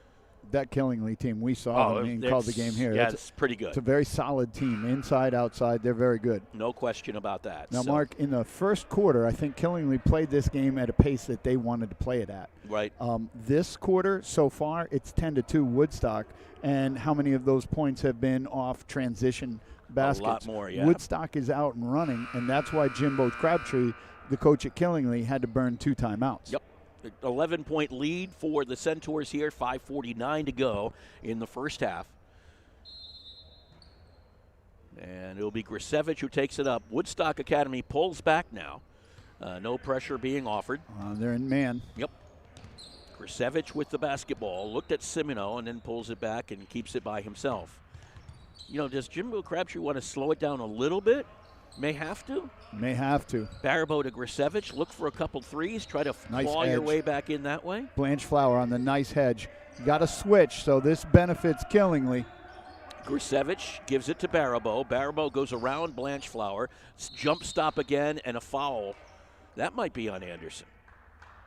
that Killingly team, we saw them and called the game here. Yeah, it's pretty good. It's a very solid team, inside, outside. They're very good. No question about that. Now, Mark, in the first quarter, I think Killingly played this game at a pace that they wanted to play it at. Right. This quarter, so far, it's 10-2 Woodstock. And how many of those points have been off transition baskets? A lot more, yeah. Woodstock is out and running, and that's why Jimbo Crabtree, the coach at Killingly, had to burn 2 timeouts. Yep. 11-point lead for the Centaurs here, 5:49 to go in the first half. And it'll be Grisevich who takes it up. Woodstock Academy pulls back now. No pressure being offered. They're in man. Yep. Grisevich with the basketball, looked at Simino and then pulls it back and keeps it by himself. Does Jimbo Crabtree want to slow it down a little bit? May have to. May have to. Barabo to Grisevich, look for a couple threes, try to claw your way back in that way. Blanchflower on the nice hedge. Got to switch, so this benefits Killingly. Grisevich gives it to Barabo. Barabo goes around Blanchflower, jump stop again, and a foul. That might be on Anderson.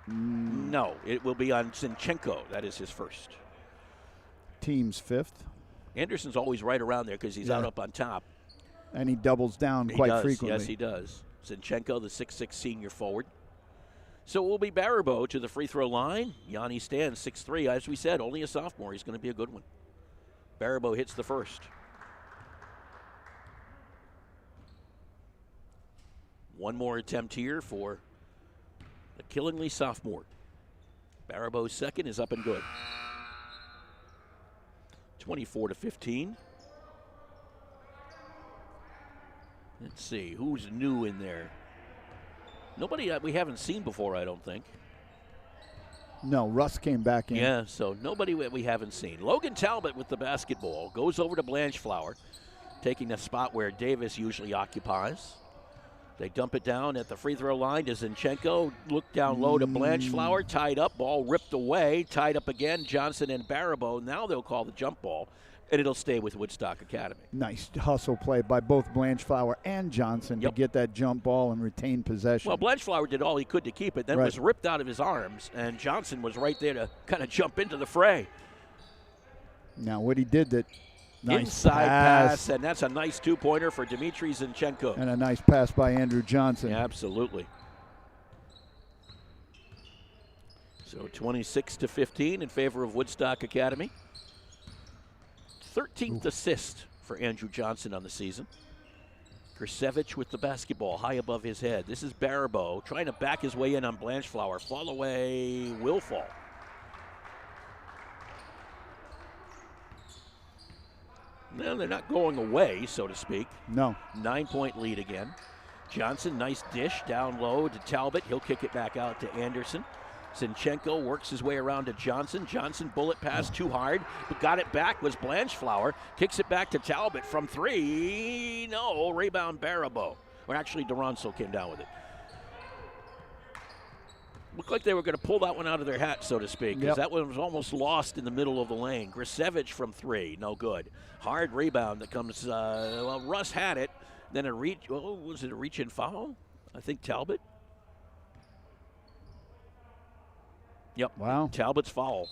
No, it will be on Zinchenko. That is his first. Team's fifth. Anderson's always right around there because he's out up on top. And he doubles down quite frequently. Yes, he does. Zinchenko, the 6'6 senior forward. So it will be Barabo to the free throw line. Yanni stands 6'3. As we said, only a sophomore. He's going to be a good one. Barabo hits the first. One more attempt here for the Killingly sophomore. Barabo's second is up and good. 24-15. Let's see, who's new in there? Nobody we haven't seen before, I don't think. No, Russ came back in. Yeah, so nobody we haven't seen. Logan Talbot with the basketball goes over to Blanchflower, taking the spot where Davis usually occupies. They dump it down at the free throw line to Zinchenko. Look down low to Blanchflower. Tied up, ball ripped away. Tied up again, Johnson and Barabo. Now they'll call the jump ball, and it'll stay with Woodstock Academy. Nice hustle play by both Blanchflower and Johnson to get that jump ball and retain possession. Well, Blanchflower did all he could to keep it, then was ripped out of his arms, and Johnson was right there to kind of jump into the fray. Now what he did that nice inside pass, and that's a nice two-pointer for Dmitry Zinchenko. And a nice pass by Andrew Johnson. Yeah, absolutely. So 26-15 in favor of Woodstock Academy. 13th assist for Andrew Johnson on the season. Grisevich with the basketball high above his head. This is Barabo trying to back his way in on Blanchflower. Fall away, will fall. Well, they're not going away, so to speak. No. 9-point lead again. Johnson, nice dish down low to Talbot. He'll kick it back out to Anderson. Zinchenko works his way around to Johnson. Johnson bullet pass too hard, but got it back was Blanchflower. Kicks it back to Talbot from three. No, rebound Barabo. Or actually, Duranso came down with it. Looked like they were going to pull that one out of their hat, so to speak, because that one was almost lost in the middle of the lane. Grisevich from three, no good. Hard rebound that comes, well, Russ had it. Then a reach, was it a reach-in foul? I think Talbot. Yep. Wow. Talbot's foul.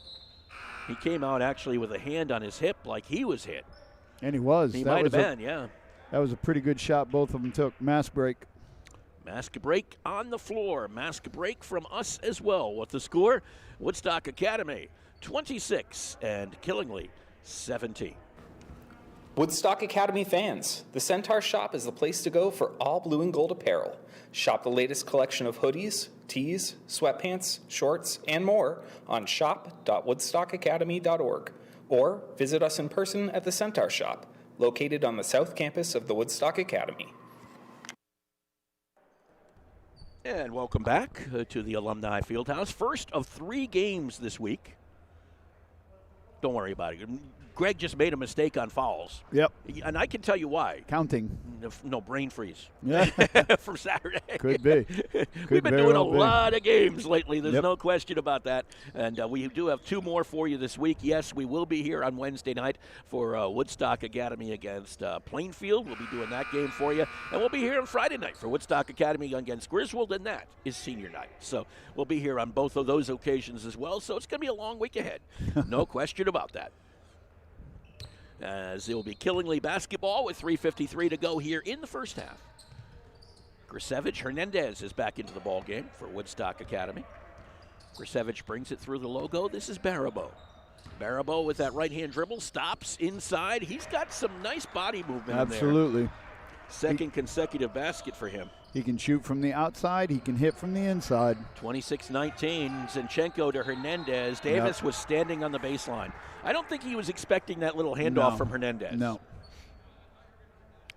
He came out actually with a hand on his hip like he was hit. And he was. He might have been, yeah. That was a pretty good shot both of them took. Mask break. Mask break on the floor. Mask break from us as well. What's the score? Woodstock Academy 26 and Killingly 17. Woodstock Academy fans, the Centaur Shop is the place to go for all blue and gold apparel. Shop the latest collection of hoodies, tees, sweatpants, shorts, and more on shop.woodstockacademy.org or visit us in person at the Centaur Shop, located on the south campus of the Woodstock Academy. And welcome back to the Alumni Fieldhouse. First of 3 games this week. Don't worry about it. Greg just made a mistake on fouls. Yep. And I can tell you why. Counting. No, brain freeze. Yeah. From Saturday. Could be. We've been doing a lot of games lately. There's no question about that. And we do have 2 more for you this week. Yes, we will be here on Wednesday night for Woodstock Academy against Plainfield. We'll be doing that game for you. And we'll be here on Friday night for Woodstock Academy against Griswold, and that is senior night. So we'll be here on both of those occasions as well. So it's going to be a long week ahead. No question about that. As it will be Killingly basketball with 3:53 to go here in the first half. Grisevich Hernandez is back into the ball game for Woodstock Academy. Grisevich brings it through the logo. This is Barabo. Barabo with that right-hand dribble stops inside. He's got some nice body movement. Absolutely. In there. Second consecutive basket for him. He can shoot from the outside. He can hit from the inside. 26-19, Zinchenko to Hernandez. Davis was standing on the baseline. I don't think he was expecting that little handoff from Hernandez. No.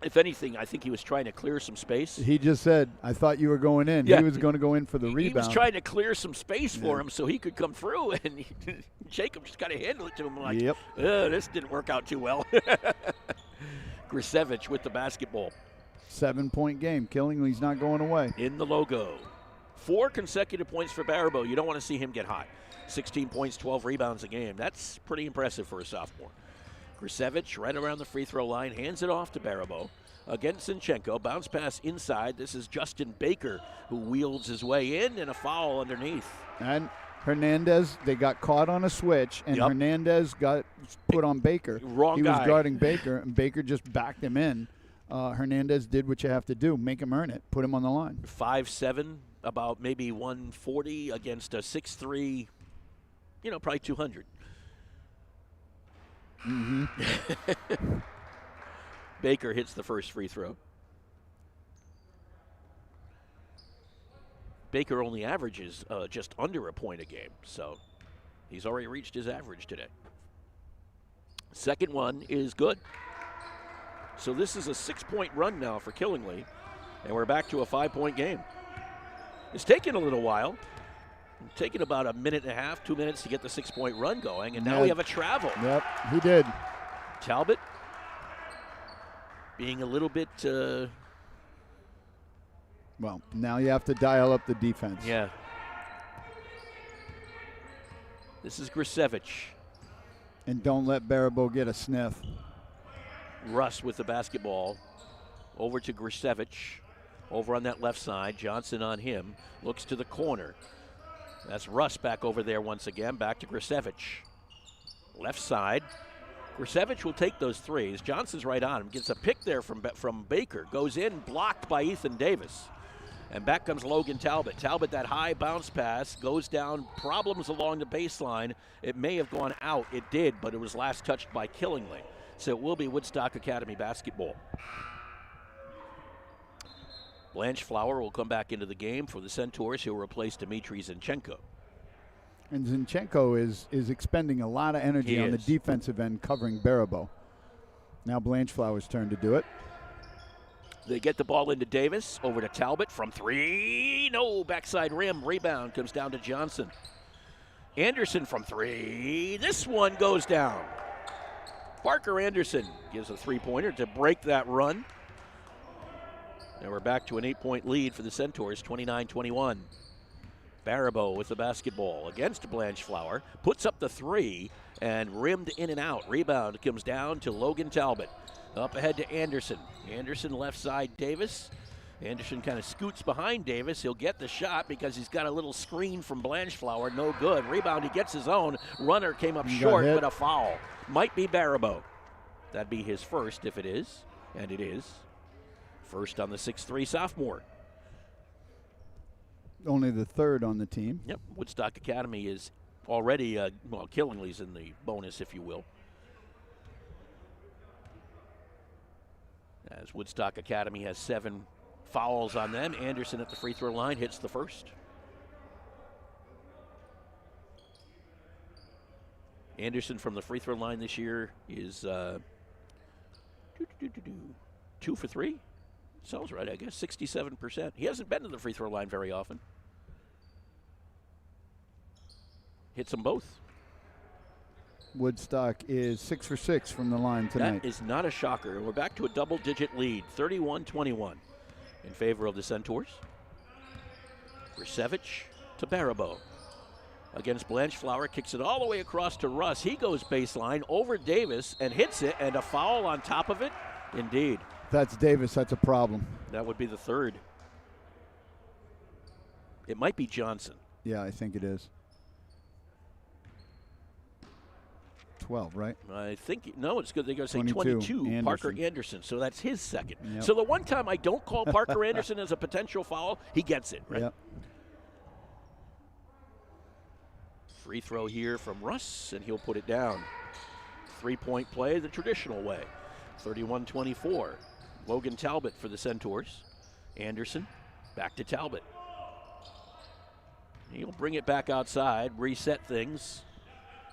If anything, I think he was trying to clear some space. He just said, I thought you were going in. Yeah. He was going to go in for the rebound. He was trying to clear some space for him so he could come through, and Jacob just got to handle it to him like, this didn't work out too well. Grisevich with the basketball. 7-point game. Killingly's not going away. In the logo. 4 consecutive points for Baribeau. You don't want to see him get hot. 16 points, 12 rebounds a game. That's pretty impressive for a sophomore. Grisevich right around the free throw line, hands it off to Baribeau. Against Zinchenko, bounce pass inside. This is Justin Baker who wields his way in, and a foul underneath. And Hernandez, they got caught on a switch, and Hernandez got put on Baker. Wrong guy. He was guarding Baker, and Baker just backed him in. Hernandez did what you have to do, make him earn it, put him on the line. 5'7", about maybe 140 against a 6'3", probably 200. Baker hits the first free throw. Baker only averages just under a point a game, so he's already reached his average today. Second one is good. So this is a 6-point run now for Killingly, and we're back to a 5-point game. It's taken a little while. Taken about a minute and a half, 2 minutes to get the 6-point run going, and now we have a travel. Yep, he did. Talbot being a little bit... well, now you have to dial up the defense. Yeah. This is Grisevich. And don't let Baribeau get a sniff. Russ with the basketball. Over to Grisevich. Over on that left side. Johnson on him. Looks to the corner. That's Russ back over there once again. Back to Grisevich. Left side. Grisevich will take those threes. Johnson's right on him. Gets a pick there from Baker. Goes in, blocked by Ethan Davis. And back comes Logan Talbot. Talbot, that high bounce pass, goes down. Problems along the baseline. It may have gone out. It did, but it was last touched by Killingly. So it will be Woodstock Academy basketball. Blanche Flower will come back into the game for the Centaurs, who will replace Dmitry Zinchenko. And Zinchenko is expending a lot of energy on the defensive end covering Baribeau. Now Blanchflower's turn to do it. They get the ball into Davis, over to Talbot from 3. No, backside rim, rebound comes down to Johnson. Anderson from 3. This one goes down. Parker Anderson gives a 3-pointer to break that run. And we're back to an 8-point lead for the Centaurs, 29-21. Baribeau with the basketball against Blanchflower, puts up the 3 and rimmed in and out. Rebound comes down to Logan Talbot. Up ahead to Anderson. Anderson left side Davis. Anderson kind of scoots behind Davis. He'll get the shot because he's got a little screen from Blanchflower. No good. Rebound, he gets his own. Runner came up short, but a foul. Might be Baribeau. That'd be his first if it is, and it is. First on the 6'3" sophomore. Only the third on the team. Yep, Woodstock Academy is already, Killingly's in the bonus, if you will. As Woodstock Academy has 7 fouls on them. Anderson at the free throw line hits the first. Anderson from the free throw line this year is 2 for 3. Sounds right, I guess. 67%. He hasn't been to the free throw line very often. Hits them both. Woodstock is 6 for 6 from the line tonight. That is not a shocker. We're back to a double-digit lead, 31-21 in favor of the Centaurs. Grisevich to Baribeau. Against Blanchflower, kicks it all the way across to Russ. He goes baseline over Davis and hits it, and a foul on top of it. Indeed. That's Davis. That's a problem. That would be the third. It might be Johnson. Yeah, I think it is. 12, right? I think, no, it's good. They're going to say 22. Anderson. Parker Anderson. So that's his second. Yep. So the one time I don't call Parker Anderson as a potential foul, he gets it, right? Yep. Free throw here from Russ, and he'll put it down. 3-point play the traditional way. 31-24. Logan Talbot for the Centaurs. Anderson back to Talbot. He'll bring it back outside, reset things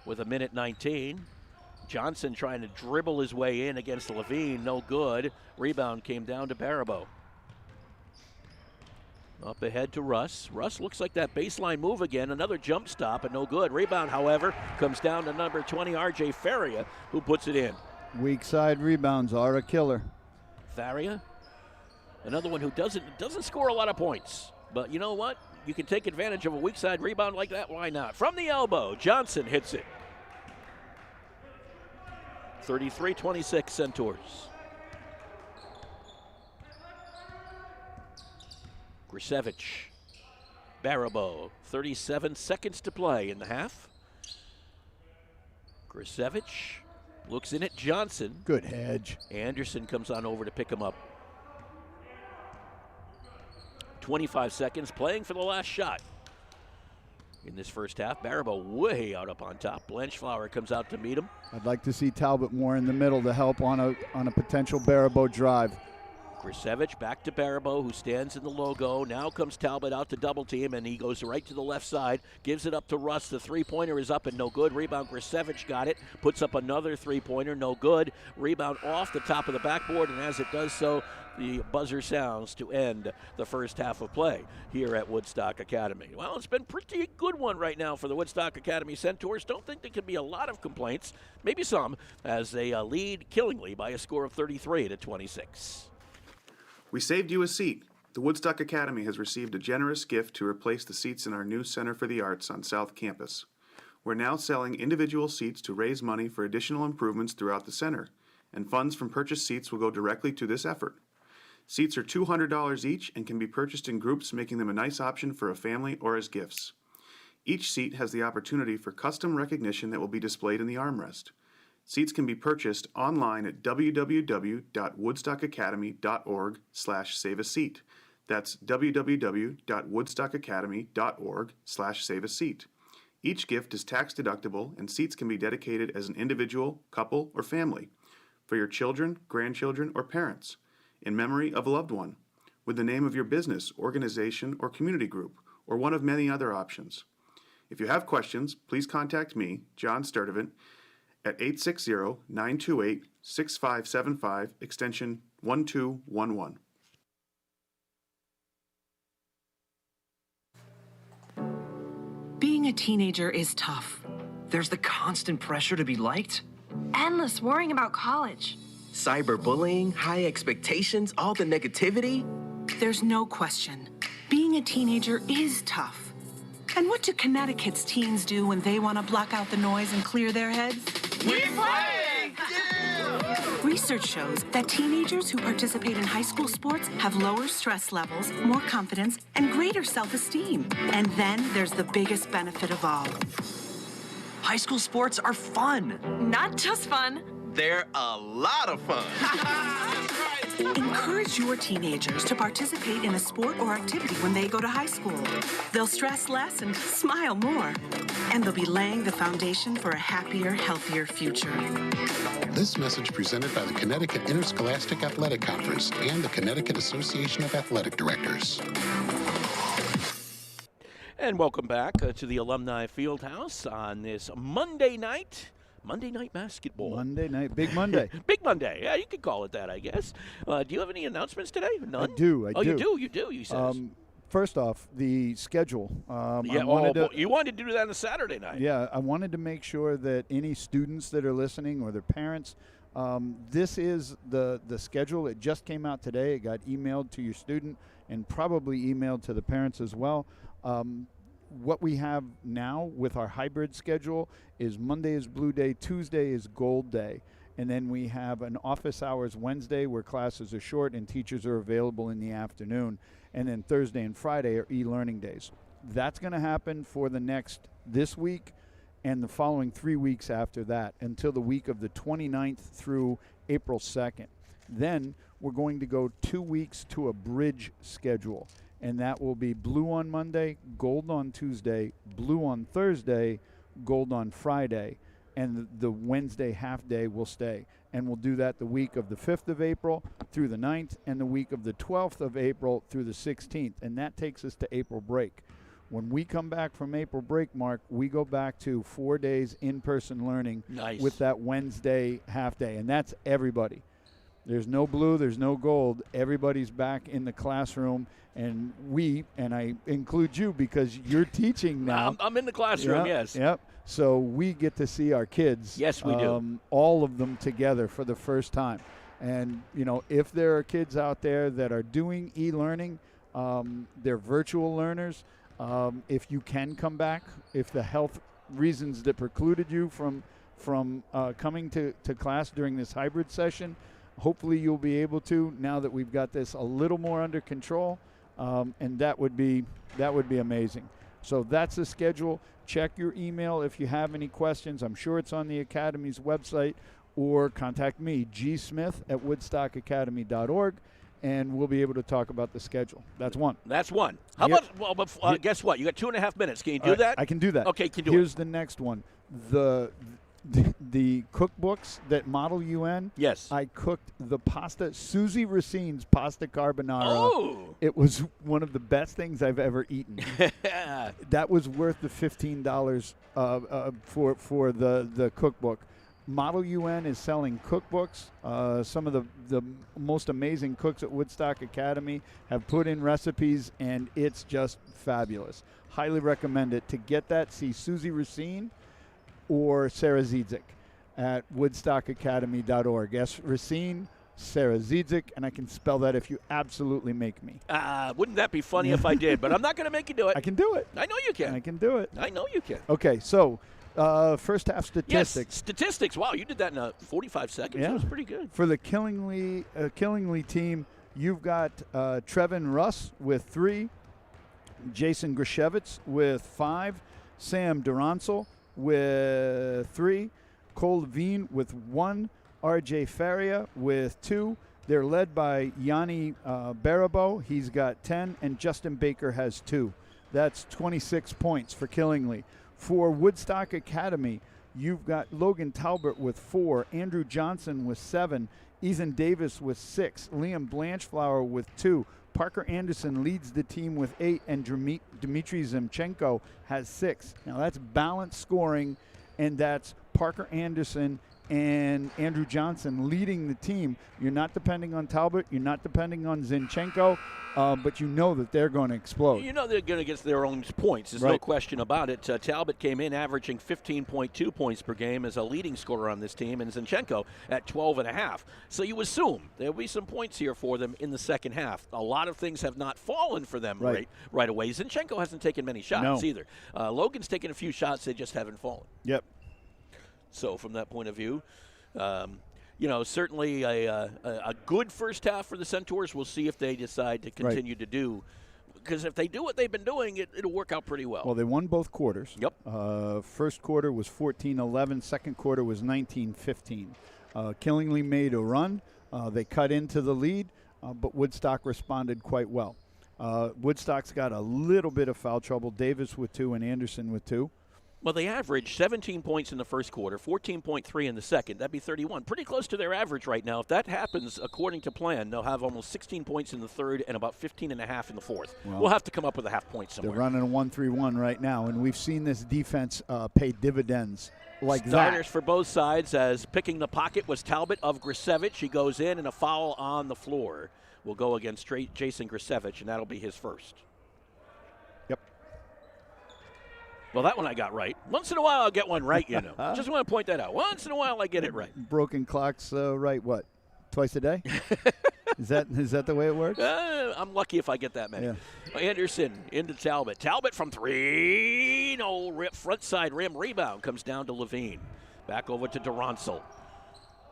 with a minute 19. Johnson trying to dribble his way in against Levine, no good. Rebound came down to Baribeau. Up ahead to Russ. Russ looks like that baseline move again. Another jump stop, and no good. Rebound, however, comes down to number 20, R.J. Faria, who puts it in. Weak side rebounds are a killer. Faria, another one who doesn't score a lot of points. But you know what? You can take advantage of a weak side rebound like that. Why not? From the elbow, Johnson hits it. 33-26 Centaurs. Grisevich, Baribeau, 37 seconds to play in the half. Grisevich looks in at Johnson. Good hedge. Anderson comes on over to pick him up. 25 seconds playing for the last shot. In this first half, Baribeau way out up on top. Blanchflower comes out to meet him. I'd like to see Talbot more in the middle to help on a potential Baribeau drive. Grisevich back to Baribeau, who stands in the logo. Now comes Talbot out to double team, and he goes right to the left side. Gives it up to Russ. The three-pointer is up and no good. Rebound, Grisevich got it. Puts up another three-pointer, no good. Rebound off the top of the backboard, and as it does so, the buzzer sounds to end the first half of play here at Woodstock Academy. Well, it's been a pretty good one right now for the Woodstock Academy Centaurs. Don't think there could be a lot of complaints, maybe some, as they lead killingly by a score of 33-26. We saved you a seat. The Woodstock Academy has received a generous gift to replace the seats in our new Center for the Arts on South Campus. We're now selling individual seats to raise money for additional improvements throughout the center, and funds from purchased seats will go directly to this effort. Seats are $200 each and can be purchased in groups, making them a nice option for a family or as gifts. Each seat has the opportunity for custom recognition that will be displayed in the armrest. Seats can be purchased online at www.woodstockacademy.org/save-a-seat. That's www.woodstockacademy.org/save-a-seat. Each gift is tax deductible, and seats can be dedicated as an individual, couple, or family, for your children, grandchildren, or parents, in memory of a loved one, with the name of your business, organization, or community group, or one of many other options. If you have questions, please contact me, John Sturdivant, at 860-928-6575, extension 1211. Being a teenager is tough. There's the constant pressure to be liked. Endless worrying about college. Cyberbullying, high expectations, all the negativity. There's no question. Being a teenager is tough. And what do Connecticut's teens do when they want to block out the noise and clear their heads? We play! Yeah! Research shows that teenagers who participate in high school sports have lower stress levels, more confidence, and greater self-esteem. And then there's the biggest benefit of all. High school sports are fun. Not just fun. They're a lot of fun. Encourage your teenagers to participate in a sport or activity when they go to high school. They'll stress less and smile more. And they'll be laying the foundation for a happier, healthier future. This message presented by the Connecticut Interscholastic Athletic Conference and the Connecticut Association of Athletic Directors. And welcome back to the Alumni Fieldhouse on this Monday night. Monday night basketball. Monday night, big Monday. Big Monday. Yeah, you could call it that, I guess. Do you have any announcements today? None? I do. You do, you said. First off, the schedule. You wanted to do that on a Saturday night. Yeah, I wanted to make sure that any students that are listening or their parents, this is the schedule. It just came out today. It got emailed to your student and probably emailed to the parents as well. What we have now with our hybrid schedule is Monday is Blue Day, Tuesday is Gold Day, and then we have an office hours Wednesday where classes are short and teachers are available in the afternoon, and then Thursday and Friday are e-learning days. That's going to happen for this week and the following 3 weeks after that until the week of the 29th through April 2nd. Then we're going to go 2 weeks to a bridge schedule. And that will be blue on Monday, gold on Tuesday, blue on Thursday, gold on Friday, and the Wednesday half day will stay. And we'll do that the week of the 5th of April through the 9th and the week of the 12th of April through the 16th. And that takes us to April break. When we come back from April break, Mark, we go back to 4 days in-person learning with that Wednesday half day, and that's everybody. There's no blue, there's no gold. Everybody's back in the classroom, and I include you because you're teaching now. I'm in the classroom, yes. Yep. So we get to see our kids. Yes, we do. All of them together for the first time. And, if there are kids out there that are doing e-learning, they're virtual learners. If you can come back, if the health reasons that precluded you from coming to class during this hybrid session, hopefully you'll be able to now that we've got this a little more under control, and that would be amazing. So that's the schedule. Check your email if you have any questions. I'm sure it's on the Academy's website, or contact me, gsmith@woodstockacademy.org, and we'll be able to talk about the schedle. That's one. How about, guess what? You got 2.5 minutes. Can you do that? I can do that. Okay, Here's the next one. The cookbooks that Model UN. Yes. I cooked the pasta, Susie Racine's pasta carbonara. Oh. It was one of the best things I've ever eaten. That was worth the $15 for the cookbook. Model UN is selling cookbooks. Some of the most amazing cooks at Woodstock Academy have put in recipes, and it's just fabulous. Highly recommend it. To get that, see Susie Racine or Sarah Ziedzik at woodstockacademy.org. Yes, Racine, Sarah Ziedzik, and I can spell that if you absolutely make me. Wouldn't that be funny if I did? But I'm not going to make you do it. I can do it. I know you can. I can do it. I know you can. Okay, so first half statistics. Yes, statistics. Wow, you did that in 45 seconds. Yeah. That was pretty good. For the Killingly team, you've got Trevin Russ with 3, Jason Grishevitz with 5, Sam Durancel with 3, Cole Levine with 1, RJ Faria with 2. They're led by Yanni Barabo. He's got 10, and Justin Baker has 2. That's 26 points for Killingly. For Woodstock Academy, you've got Logan Talbot with 4, Andrew Johnson with 7, Ethan Davis with 6, Liam Blanchflower with 2, Parker Anderson leads the team with 8, and Dmitry Zimchenko has 6. Now that's balanced scoring, and that's Parker Anderson and Andrew Johnson leading the team. You're not depending on Talbot. You're not depending on Zinchenko, but you know that they're going to explode. You know they're going to get their own points. There's no question about it. Talbot came in averaging 15.2 points per game as a leading scorer on this team, and Zinchenko at 12.5. So you assume there'll be some points here for them in the second half. A lot of things have not fallen for them right away. Zinchenko hasn't taken many shots either. Logan's taken a few shots. They just haven't fallen. Yep. So from that point of view, certainly a good first half for the Centaurs. We'll see if they decide to continue to do. Because if they do what they've been doing, it'll work out pretty well. Well, they won both quarters. Yep. First quarter was 14-11. Second quarter was 19-15. Killingly made a run. They cut into the lead, but Woodstock responded quite well. Woodstock's got a little bit of foul trouble. Davis with 2 and Anderson with 2. Well, they averaged 17 points in the first quarter, 14.3 in the second. That'd be 31. Pretty close to their average right now. If that happens according to plan, they'll have almost 16 points in the third and about 15.5 in the fourth. Well, we'll have to come up with a half point somewhere. They're running a 1-3-1 right now, and we've seen this defense pay dividends like Starters that. for both sides, as picking the pocket was Talbot of Grisevich. He goes in, and a foul on the floor will go against Jason Grisevich, and that'll be his first. Well, that one I got right. Once in a while, I'll get one right, you know. Just want to point that out. Once in a while, I get it right. Broken clocks right, what, twice a day? Is that the way it works? I'm lucky if I get that many. Yeah. Anderson into Talbot. Talbot from 3. No, front side rim rebound comes down to Levine. Back over to Durancel.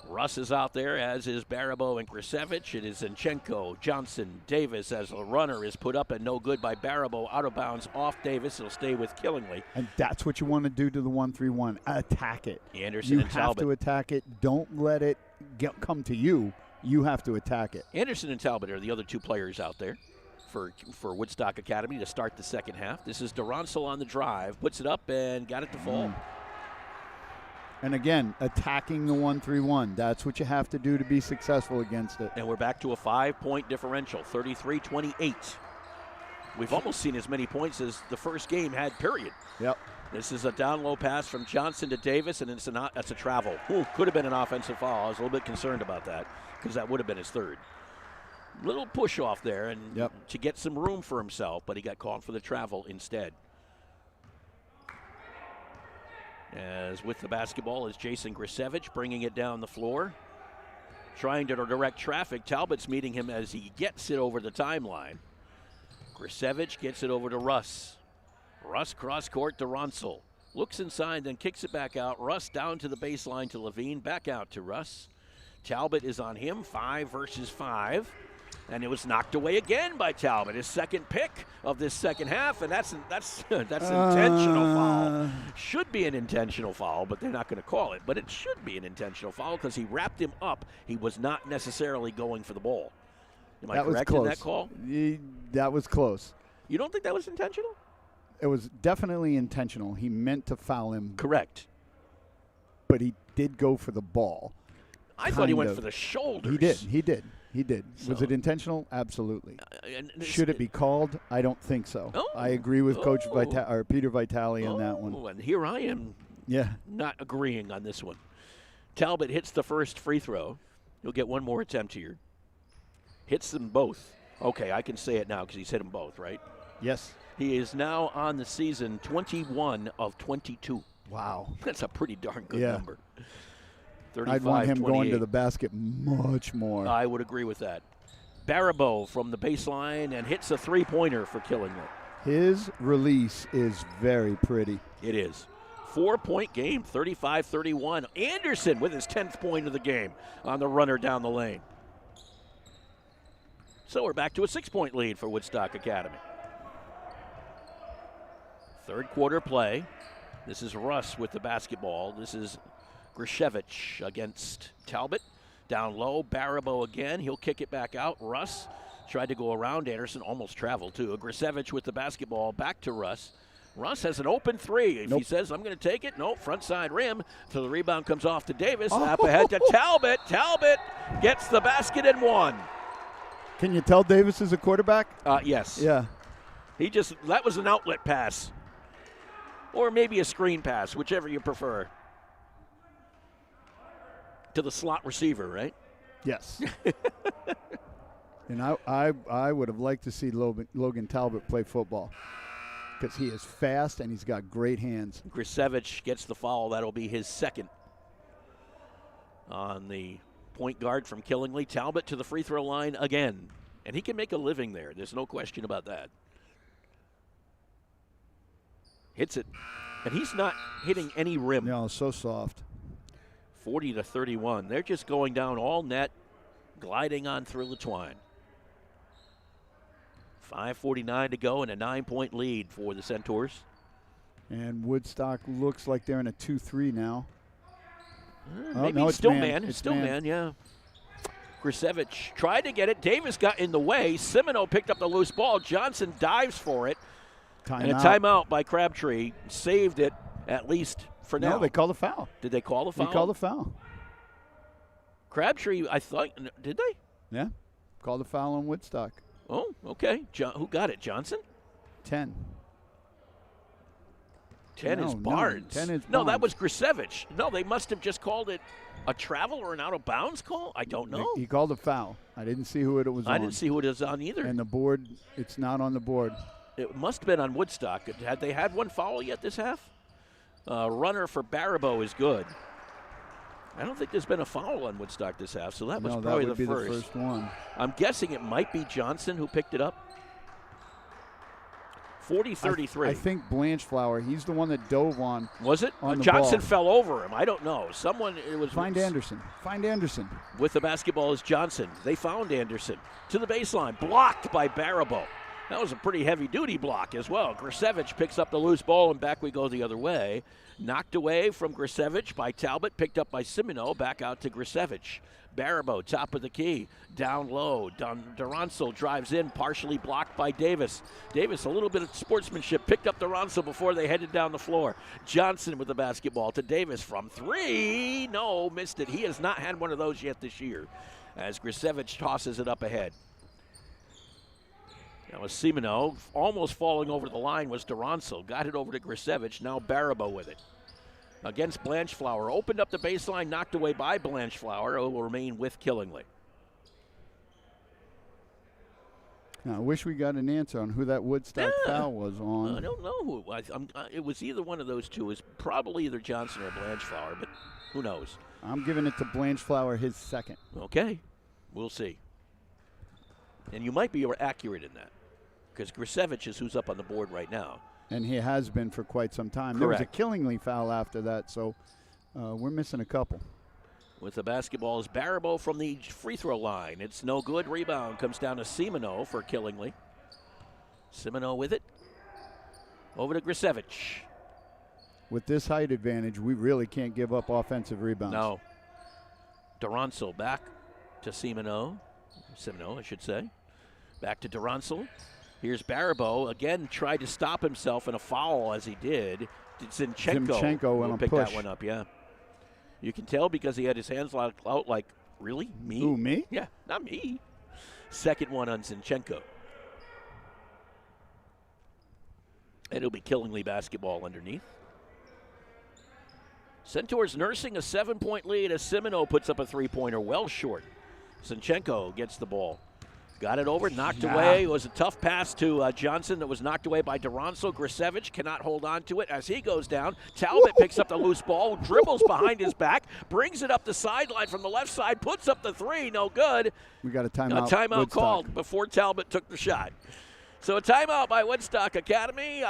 Russ is out there, as is Barabo and Grisevich. It is Zinchenko, Johnson, Davis, as a runner is put up and no good by Barabo. Out of bounds off Davis. He'll stay with Killingly. And that's what you want to do to the 1-3-1. Attack it. Anderson and Talbot. You have to attack it. Don't let it come to you. You have to attack it. Anderson and Talbot are the other two players out there for Woodstock Academy to start the second half. This is Durancel on the drive. Puts it up and got it to fall. And again, attacking the 1-3-1. That's what you have to do to be successful against it. And we're back to a 5-point differential, 33-28. We've almost seen as many points as the first game had, period. Yep. This is a down low pass from Johnson to Davis, and that's a travel. Ooh, could have been an offensive foul. I was a little bit concerned about that because that would have been his third. Little push off there and to get some room for himself, but he got called for the travel instead. As with the basketball is Jason Grisevich bringing it down the floor. Trying to direct traffic. Talbot's meeting him as he gets it over the timeline. Grisevich gets it over to Russ. Russ cross court to Ronsel. Looks inside, then kicks it back out. Russ down to the baseline to Levine. Back out to Russ. Talbot is on him, 5 versus 5. And it was knocked away again by Talbot, his second pick of this second half, and that's intentional foul. Should be an intentional foul, but they're not going to call it. But it should be an intentional foul because he wrapped him up. He was not necessarily going for the ball. Am I correct in that call? That was close. You don't think that was intentional? It was definitely intentional. He meant to foul him. Correct. But he did go for the ball. I thought he went for the shoulders. He did. So, was it intentional? Absolutely. Should it be called? I don't think so. I agree with Coach Peter Vitale on that one. And here I am not agreeing on this one. Talbot hits the first free throw. He'll get one more attempt here. Hits them both. Okay, I can say it now because he's hit them both, right? Yes. He is now on the season 21 of 22. Wow. That's a pretty darn good number. I'd want him going to the basket much more. I would agree with that. Baribeau from the baseline and hits a three-pointer for killing it. His release is very pretty. It is. 4-point game, 35-31. Anderson with his 10th point of the game on the runner down the lane. So we're back to a 6-point lead for Woodstock Academy. Third quarter play. This is Russ with the basketball. This is Grisevich against Talbot. Down low, Baribeau again. He'll kick it back out. Russ tried to go around Anderson, almost traveled too. Grisevich with the basketball back to Russ. Russ has an open three. If he says, I'm going to take it, nope, front side rim. So the rebound comes off to Davis. Up ahead to Talbot. Talbot gets the basket and one. Can you tell Davis is a quarterback? Yes. Yeah. That was an outlet pass. Or maybe a screen pass, whichever you prefer. To the slot receiver, right? Yes. And I would have liked to see Logan Talbot play football because he is fast and he's got great hands. Grisevich gets the foul. That'll be his second on the point guard from Killingly. Talbot to the free throw line again. And he can make a living there. There's no question about that. Hits it. And he's not hitting any rim. No, so soft. 40-31. They're just going down all net, gliding on through the twine. 5:49 to go and a 9-point lead for the Centaurs. And Woodstock looks like they're in a 2-3 now. Maybe no, it's still man. It's still man, yeah. Grisevich tried to get it. Davis got in the way. Semino picked up the loose ball. Johnson dives for it. And a timeout by Crabtree saved it, at least for now. No, they called a foul. Did they call the foul? He called a foul. Crabtree, I thought, did they? Yeah, called a foul on Woodstock. Oh, okay. Who got it, Johnson? 10. 10 is Barnes. 10 is Barnes. No, that was Grisevich. No, they must have just called it a travel or an out-of-bounds call? I don't know. He called a foul. I didn't see who it was on. I didn't see who it was on either. And the board, it's not on the board. It must have been on Woodstock. Had they had one foul yet this half? Runner for Baribeau is good. I don't think there's been a foul on Woodstock this half, so that was probably the first one. I'm guessing it might be Johnson who picked it up. 40-33. I think Blanchflower, he's the one that dove on. Was it? On the Johnson ball. fell over him. I don't know. It was. Find Anderson. With the basketball is Johnson. They found Anderson. To the baseline. Blocked by Baribeau. That was a pretty heavy-duty block as well. Grisevich picks up the loose ball, and back we go the other way. Knocked away from Grisevich by Talbot, picked up by Semino, back out to Grisevich. Baribeau, top of the key, down low. Durantzel drives in, partially blocked by Davis. Davis, a little bit of sportsmanship, picked up Durantzel before they headed down the floor. Johnson with the basketball to Davis from three. No, missed it. He has not had one of those yet this year as Grisevich tosses it up ahead. That was Simino. Almost falling over the line was Durance. Got it over to Grisevich. Now Barabo with it. Against Blanchflower. Opened up the baseline, knocked away by Blanchflower. It will remain with Killingly. Now, I wish we got an answer on who that Woodstock foul was on. I don't know who it was. It was either one of those two. It was probably either Johnson or Blanchflower, but who knows? I'm giving it to Blanchflower, his second. Okay. We'll see. And you might be accurate in that, because Grisevich is who's up on the board right now. And he has been for quite some time. Correct. There was a Killingly foul after that, so we're missing a couple. With the basketball is Barabo from the free throw line. It's no good. Rebound comes down to Simino for Killingly. Simino with it. Over to Grisevich. With this height advantage, we really can't give up offensive rebounds. No. Durance back to Simino, I should say. Back to Durance. Here's Barabo. Again, tried to stop himself in a foul as he did. Zinchenko will pick that one up, yeah. You can tell because he had his hands out like, really? Me? Who, me? Yeah, not me. Second one on Zinchenko. And it'll be Killingly basketball underneath. Centaurs nursing a 7-point lead as Simino puts up a three-pointer well short. Zinchenko gets the ball. Got it over, knocked away. It was a tough pass to Johnson that was knocked away by Durance. Grisevich cannot hold on to it as he goes down. Talbot picks up the loose ball, dribbles behind his back, brings it up the sideline from the left side, puts up the three, no good. We got a timeout. A timeout Woodstock called before Talbot took the shot. So a timeout by Woodstock Academy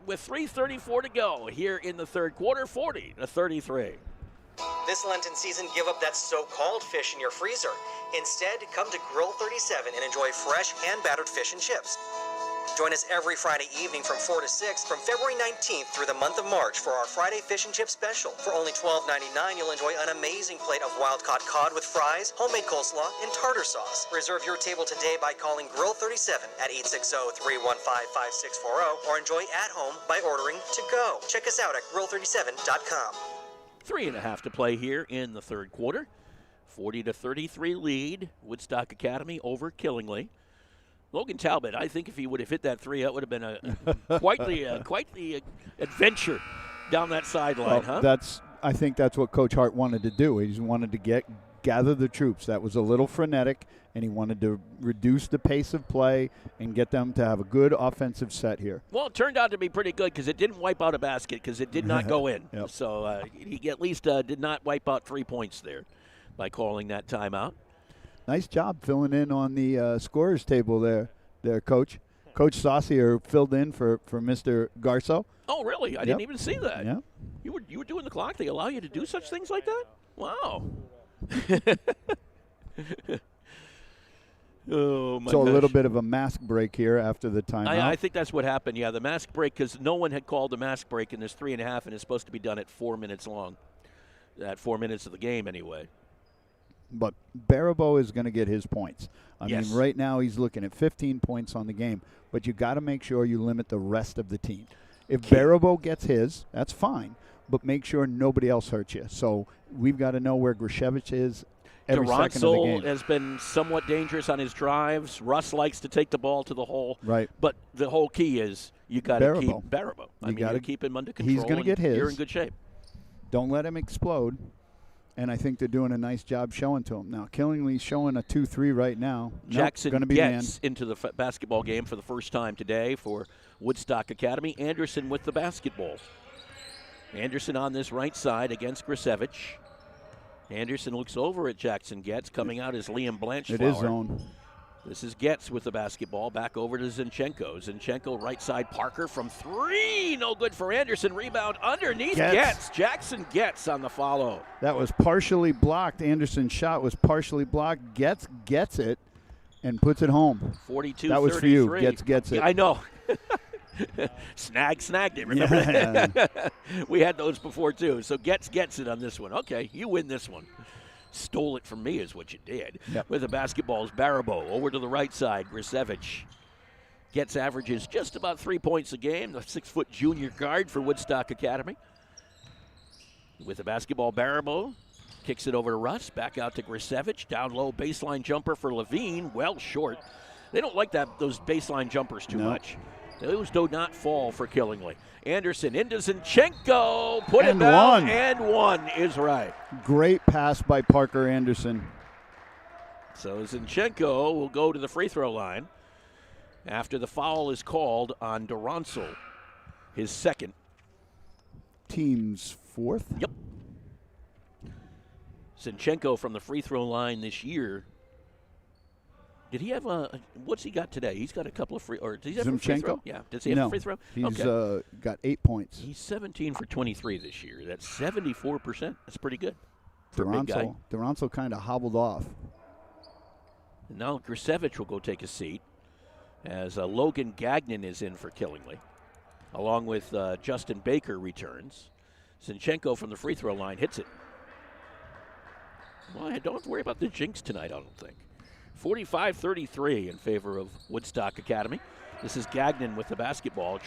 with 3:34 to go here in the third quarter, 40-33. This Lenten season, give up that so-called fish in your freezer. Instead, come to Grill 37 and enjoy fresh, hand-battered fish and chips. Join us every Friday evening from 4 to 6 from February 19th through the month of March for our Friday Fish and Chip Special. For only $12.99, you'll enjoy an amazing plate of wild-caught cod with fries, homemade coleslaw, and tartar sauce. Reserve your table today by calling Grill 37 at 860-315-5640 or enjoy at home by ordering to go. Check us out at grill37.com. 3.5 to play here in the third quarter. 40-33 lead. Woodstock Academy over Killingly. Logan Talbot, I think if he would have hit that three, that would have been quite the adventure down that sideline, huh? I think that's what Coach Hart wanted to do. He just wanted to gather the troops. That was a little frenetic, and he wanted to reduce the pace of play and get them to have a good offensive set here. Well, it turned out to be pretty good because it didn't wipe out a basket because it did not go in. Yep. So he at least did not wipe out 3 points there by calling that timeout. Nice job filling in on the scorers table there, Coach. Coach Saucier filled in for Mr. Garso. Oh, really? I didn't even see that. Yeah. You were doing the clock. They allow you to do such things like that? Wow. Oh, my So gosh. a little bit of a mask break here after the timeout. I think that's what happened, yeah, the mask break, because no one had called the mask break, and there's 3.5, and it's supposed to be done at 4 minutes long. At 4 minutes of the game, anyway. But Barabo is going to get his points. I Yes. mean, right now he's looking at 15 points on the game, but you got to make sure you limit the rest of the team. If Barabo gets his, that's fine, but make sure nobody else hurts you. So we've got to know where Grisevich is every second of the game. has been somewhat dangerous on his drives. Russ likes to take the ball to the hole. Right. But the whole key is you got to keep Barabo. You gotta keep him under control. He's going to get his. You're in good shape. Don't let him explode. And I think they're doing a nice job showing to him. Now, Killingly's showing a 2-3 right now. Jackson gonna be gets into the basketball game for the first time today for Woodstock Academy. Anderson with the basketball. Anderson on this right side against Grisevich. Anderson looks over at Jackson Getz. Coming out is Liam Blanchflower. It is zone. This is Getz with the basketball. Back over to Zinchenko. Zinchenko right side. Parker from three. No good for Anderson. Rebound underneath Getz. Jackson Getz on the follow. That was partially blocked. Anderson's shot was partially blocked. Getz gets it and puts it home. 42-33. That was for you. Getz gets it. Yeah, I know. snagged it. Remember that? We had those before, too. So Getz gets it on this one. Okay, you win this one. Stole it from me is what you did. Yep. With the basketballs, Barabo over to the right side. Grisevich Getz averages just about 3 points a game. The 6-foot junior guard for Woodstock Academy. With the basketball, Barabo kicks it over to Russ. Back out to Grisevich. Down low baseline jumper for Levine. Well short. They don't like those baseline jumpers too much. Those do not fall for Killingly. Anderson into Zinchenko. Put it down. And one is right. Great pass by Parker Anderson. So Zinchenko will go to the free throw line after the foul is called on Durancel, his second. Team's fourth? Yep. Zinchenko from the free throw line this year. Did he have what's he got today? He's got a couple of free, or does he have a free throw? Yeah. Does he have a free throw? He's got 8 points. He's 17 for 23 this year. That's 74%. That's pretty good for a big guy. Durancel kind of hobbled off. And now Grisevich will go take a seat as Logan Gagnon is in for Killingly, along with Justin Baker returns. Zinchenko from the free throw line hits it. Well, I don't have to worry about the jinx tonight, I don't think. 45-33 in favor of Woodstock Academy. This is Gagnon with the basketball.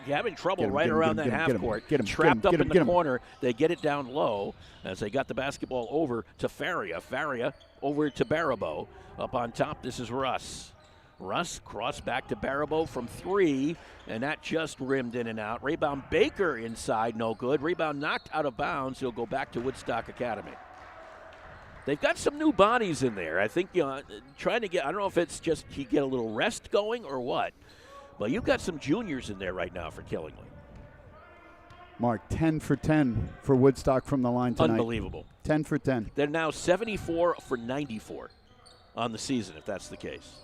Having trouble right around that half court. Trapped up in the corner. They get it down low as they got the basketball over to Faria. Faria over to Barabo. Up on top, this is Russ. Russ cross back to Barabo from 3, and that just rimmed in and out. Rebound Baker inside, no good. Rebound knocked out of bounds. He'll go back to Woodstock Academy. They've got some new bodies in there. I think, trying to get, I don't know if it's just he get a little rest going or what, but you've got some juniors in there right now for Killingly. Mark, 10 for 10 for Woodstock from the line tonight. Unbelievable. 10 for 10. They're now 74 for 94 on the season, if that's the case.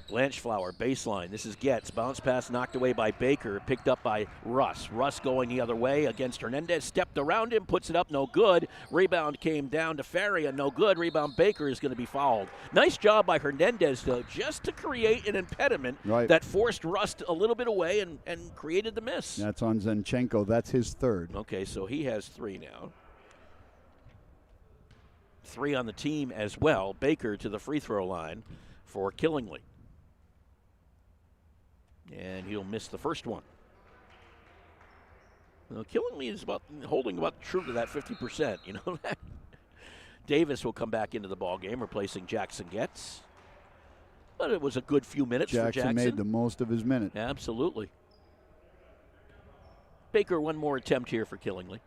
Blanchflower, baseline. This is Getz. Bounce pass knocked away by Baker, picked up by Russ. Russ going the other way against Hernandez. Stepped around him, puts it up, no good. Rebound came down to Faria, no good. Rebound Baker is going to be fouled. Nice job by Hernandez, though, just to create an impediment that forced Russ a little bit away and created the miss. That's on Zinchenko. That's his third. Okay, so he has 3 now. 3 on the team as well. Baker to the free throw line for Killingly. And he'll miss the first one. Well, Killingly is holding about true to that 50%. You know that? Davis will come back into the ball game, replacing Jackson Getz. But it was a good few minutes for Jackson. Made the most of his minute. Absolutely. Baker, one more attempt here for Killingly.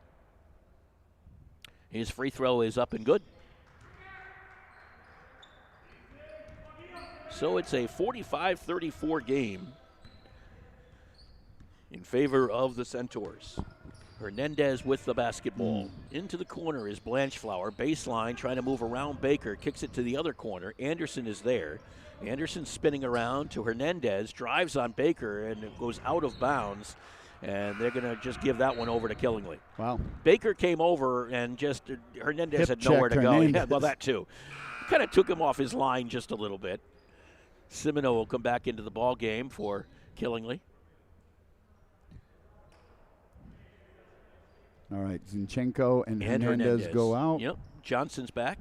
His free throw is up and good. So it's a 45-34 game in favor of the Centaurs. Hernandez with the basketball. Into the corner is Blanchflower. Baseline, trying to move around Baker. Kicks it to the other corner. Anderson is there. Anderson spinning around to Hernandez. Drives on Baker, and it goes out of bounds. And they're going to just give that one over to Killingly. Wow. Baker came over, and just Hernandez had nowhere to go. Yeah, well, that too. Kind of took him off his line just a little bit. Simino will come back into the ball game for Killingly. All right, Zinchenko and Hernandez go out. Yep, Johnson's back.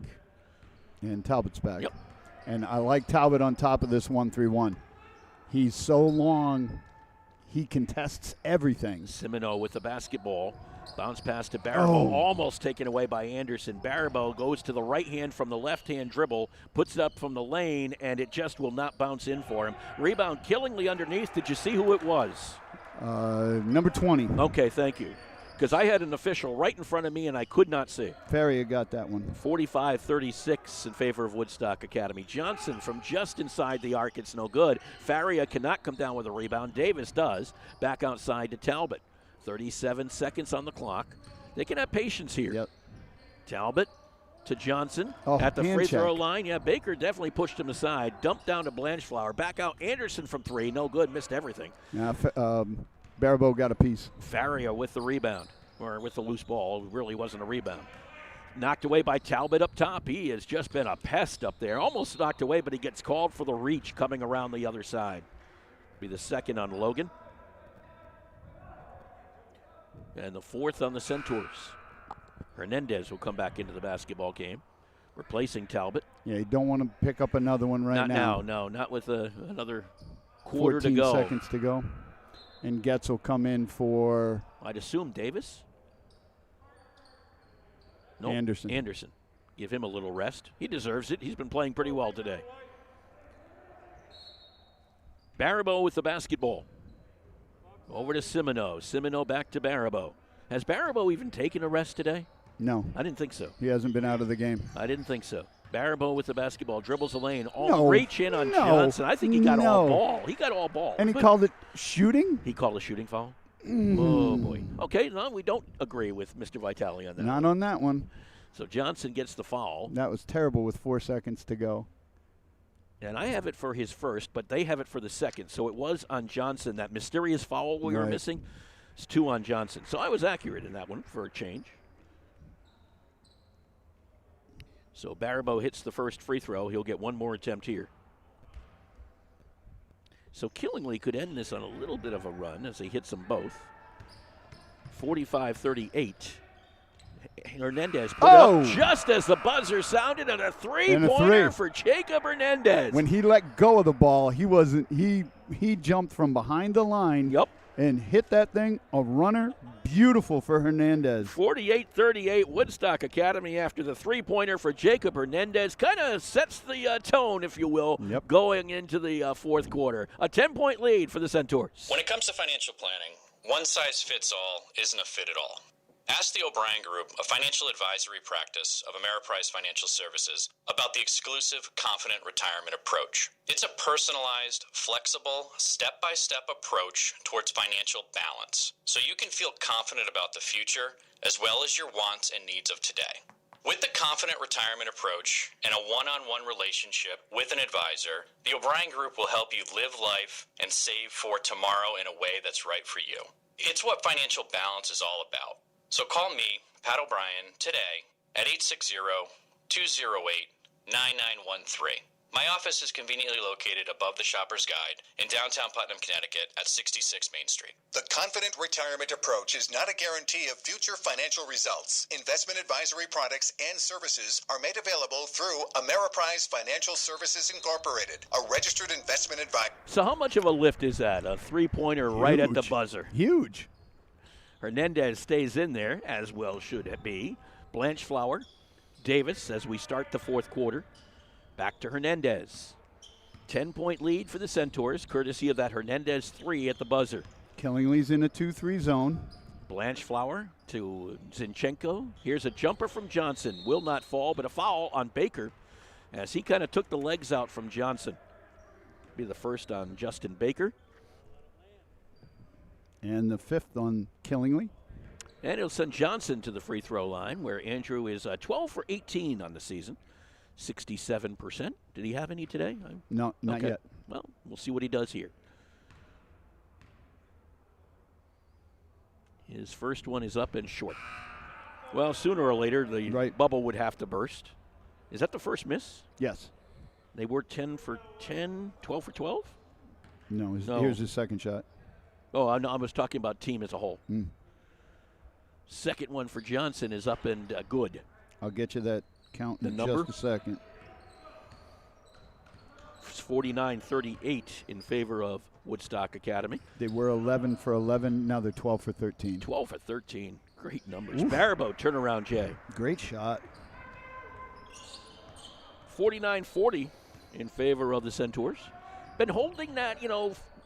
And Talbot's back. Yep. And I like Talbot on top of this 1-3-1. He's so long, he contests everything. Simino with the basketball. Bounce pass to Barabo, almost taken away by Anderson. Barabo goes to the right hand from the left hand dribble, puts it up from the lane, and it just will not bounce in for him. Rebound Killingly underneath. Did you see who it was? Number 20. Okay, thank you. Because I had an official right in front of me and I could not see. Faria got that one. 45-36 in favor of Woodstock Academy. Johnson from just inside the arc, it's no good. Faria cannot come down with a rebound. Davis does. Back outside to Talbot. 37 seconds on the clock. They can have patience here. Yep. Talbot to Johnson at the free throw line. Yeah, Baker definitely pushed him aside. Dumped down to Blanchflower. Back out Anderson from 3. No good. Missed everything. Yeah, Barabo got a piece. Faria with the rebound, or with the loose ball. It really wasn't a rebound. Knocked away by Talbot up top. He has just been a pest up there. Almost knocked away, but he gets called for the reach coming around the other side. Be the second on Logan. And the fourth on the Centaurs. Hernandez will come back into the basketball game, replacing Talbot. Yeah, you don't want to pick up another one right now. Not with another quarter to 14 go. Seconds to go. And Getz will come in for... I'd assume Davis? No, Anderson. Give him a little rest. He deserves it. He's been playing pretty well today. Baribeau with the basketball. Over to Simoneau. Simoneau back to Baribeau. Has Baribeau even taken a rest today? No. I didn't think so. He hasn't been out of the game. I didn't think so. Baribeau with the basketball. Dribbles the lane. No. Reach in on Johnson. I think he got all ball. He got all ball. And he called it shooting? He called a shooting foul? Oh, boy. Okay, no, we don't agree with Mr. Vitale on that. Not on that one. So Johnson gets the foul. That was terrible with 4 seconds to go. And I have it for his first, but they have it for the second. So it was on Johnson. That mysterious foul we were missing. It's 2 on Johnson. So I was accurate in that one for a change. So Baribeau hits the first free throw. He'll get one more attempt here. So Killingly could end this on a little bit of a run as he hits them both. 45-38. Hernandez put it up just as the buzzer sounded, and a three-pointer for Jacob Hernandez. When he let go of the ball, he wasn't. He jumped from behind the line. And hit that thing. A runner, beautiful for Hernandez. 48-38, Woodstock Academy after the three-pointer for Jacob Hernandez. Kind of sets the tone, if you will, going into the fourth quarter. A 10-point lead for the Centaurs. When it comes to financial planning, one size fits all isn't a fit at all. Ask the O'Brien Group, a financial advisory practice of Ameriprise Financial Services, about the exclusive Confident Retirement approach. It's a personalized, flexible, step-by-step approach towards financial balance, so you can feel confident about the future as well as your wants and needs of today. With the Confident Retirement approach and a one-on-one relationship with an advisor, the O'Brien Group will help you live life and save for tomorrow in a way that's right for you. It's what financial balance is all about. So call me, Pat O'Brien, today at 860-208-9913. My office is conveniently located above the Shopper's Guide in downtown Putnam, Connecticut at 66 Main Street. The Confident Retirement approach is not a guarantee of future financial results. Investment advisory products and services are made available through Ameriprise Financial Services Incorporated, a registered investment advisor. So how much of a lift is that? A three-pointer right at the buzzer. Huge. Hernandez stays in there, as well should it be. Blanchflower, Davis as we start the fourth quarter. Back to Hernandez. 10-point lead for the Centaurs, courtesy of that Hernandez three at the buzzer. Killingly's in a 2-3 zone. Blanchflower to Zinchenko. Here's a jumper from Johnson. Will not fall, but a foul on Baker as he kind of took the legs out from Johnson. Be the first on Justin Baker. And the 5th on Killingly. And it'll send Johnson to the free throw line, where Andrew is 12 for 18 on the season, 67%. Did he have any today? No, not yet. Well, we'll see what he does here. His first one is up and short. Well, sooner or later, the bubble would have to burst. Is that the first miss? Yes. They were 10 for 10, 12 for 12? No, here's his second shot. Oh, I was talking about team as a whole. Second one for Johnson is up and good. I'll get you that count in number? just a second. It's 49-38 in favor of Woodstock Academy. They were 11 for 11. Now they're 12 for 13. 12 for 13. Great numbers. Baribeau, turnaround, Jay. Great shot. 49-40 in favor of the Centaurs. Been holding that,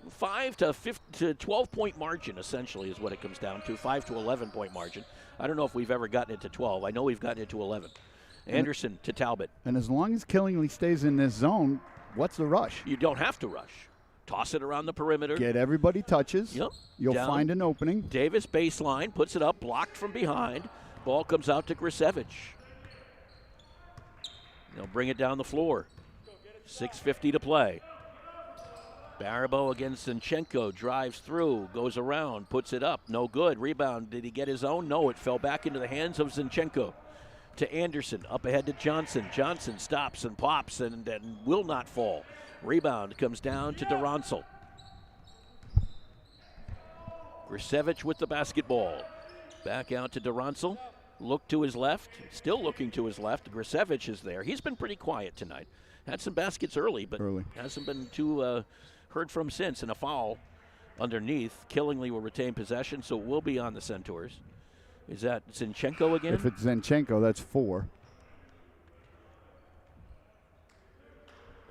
5 to 12-point margin, essentially, is what it comes down to. 5 to 11-point margin. I don't know if we've ever gotten it to 12. I know we've gotten it to 11. Anderson to Talbot. And as long as Killingly stays in this zone, what's the rush? You don't have to rush. Toss it around the perimeter. Get everybody touches. Yep. You'll Down. find an opening. Davis baseline, puts it up, blocked from behind. Ball comes out to Grisevich. They'll bring it down the floor. 6:50 to play. Baribeau against Zinchenko, drives through, goes around, puts it up, no good. Rebound, did he get his own? No, it fell back into the hands of Zinchenko. To Anderson, up ahead to Johnson. Johnson stops and pops and will not fall. Rebound comes down to Durancel. Grisevich with the basketball. Back out to Durancel. Look to his left, still looking to his left. Grisevich is there. He's been pretty quiet tonight. Had some baskets early, but hasn't been too heard from since. And a foul underneath. Killingly will retain possession, so it will be on the Centaurs. Is that Zinchenko again? If it's Zinchenko, that's 4.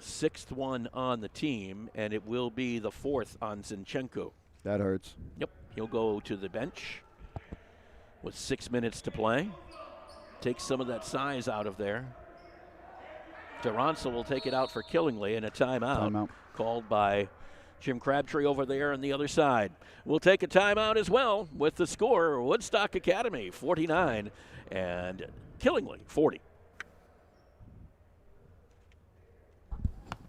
6th one on the team, and it will be the 4th on Zinchenko. That hurts. Yep, he'll go to the bench with 6 minutes to play. Take some of that size out of there. Durantzel will take it out for Killingly, and a timeout called by Jim Crabtree over there on the other side. We'll take a timeout as well with the score, Woodstock Academy 49 and Killingly 40.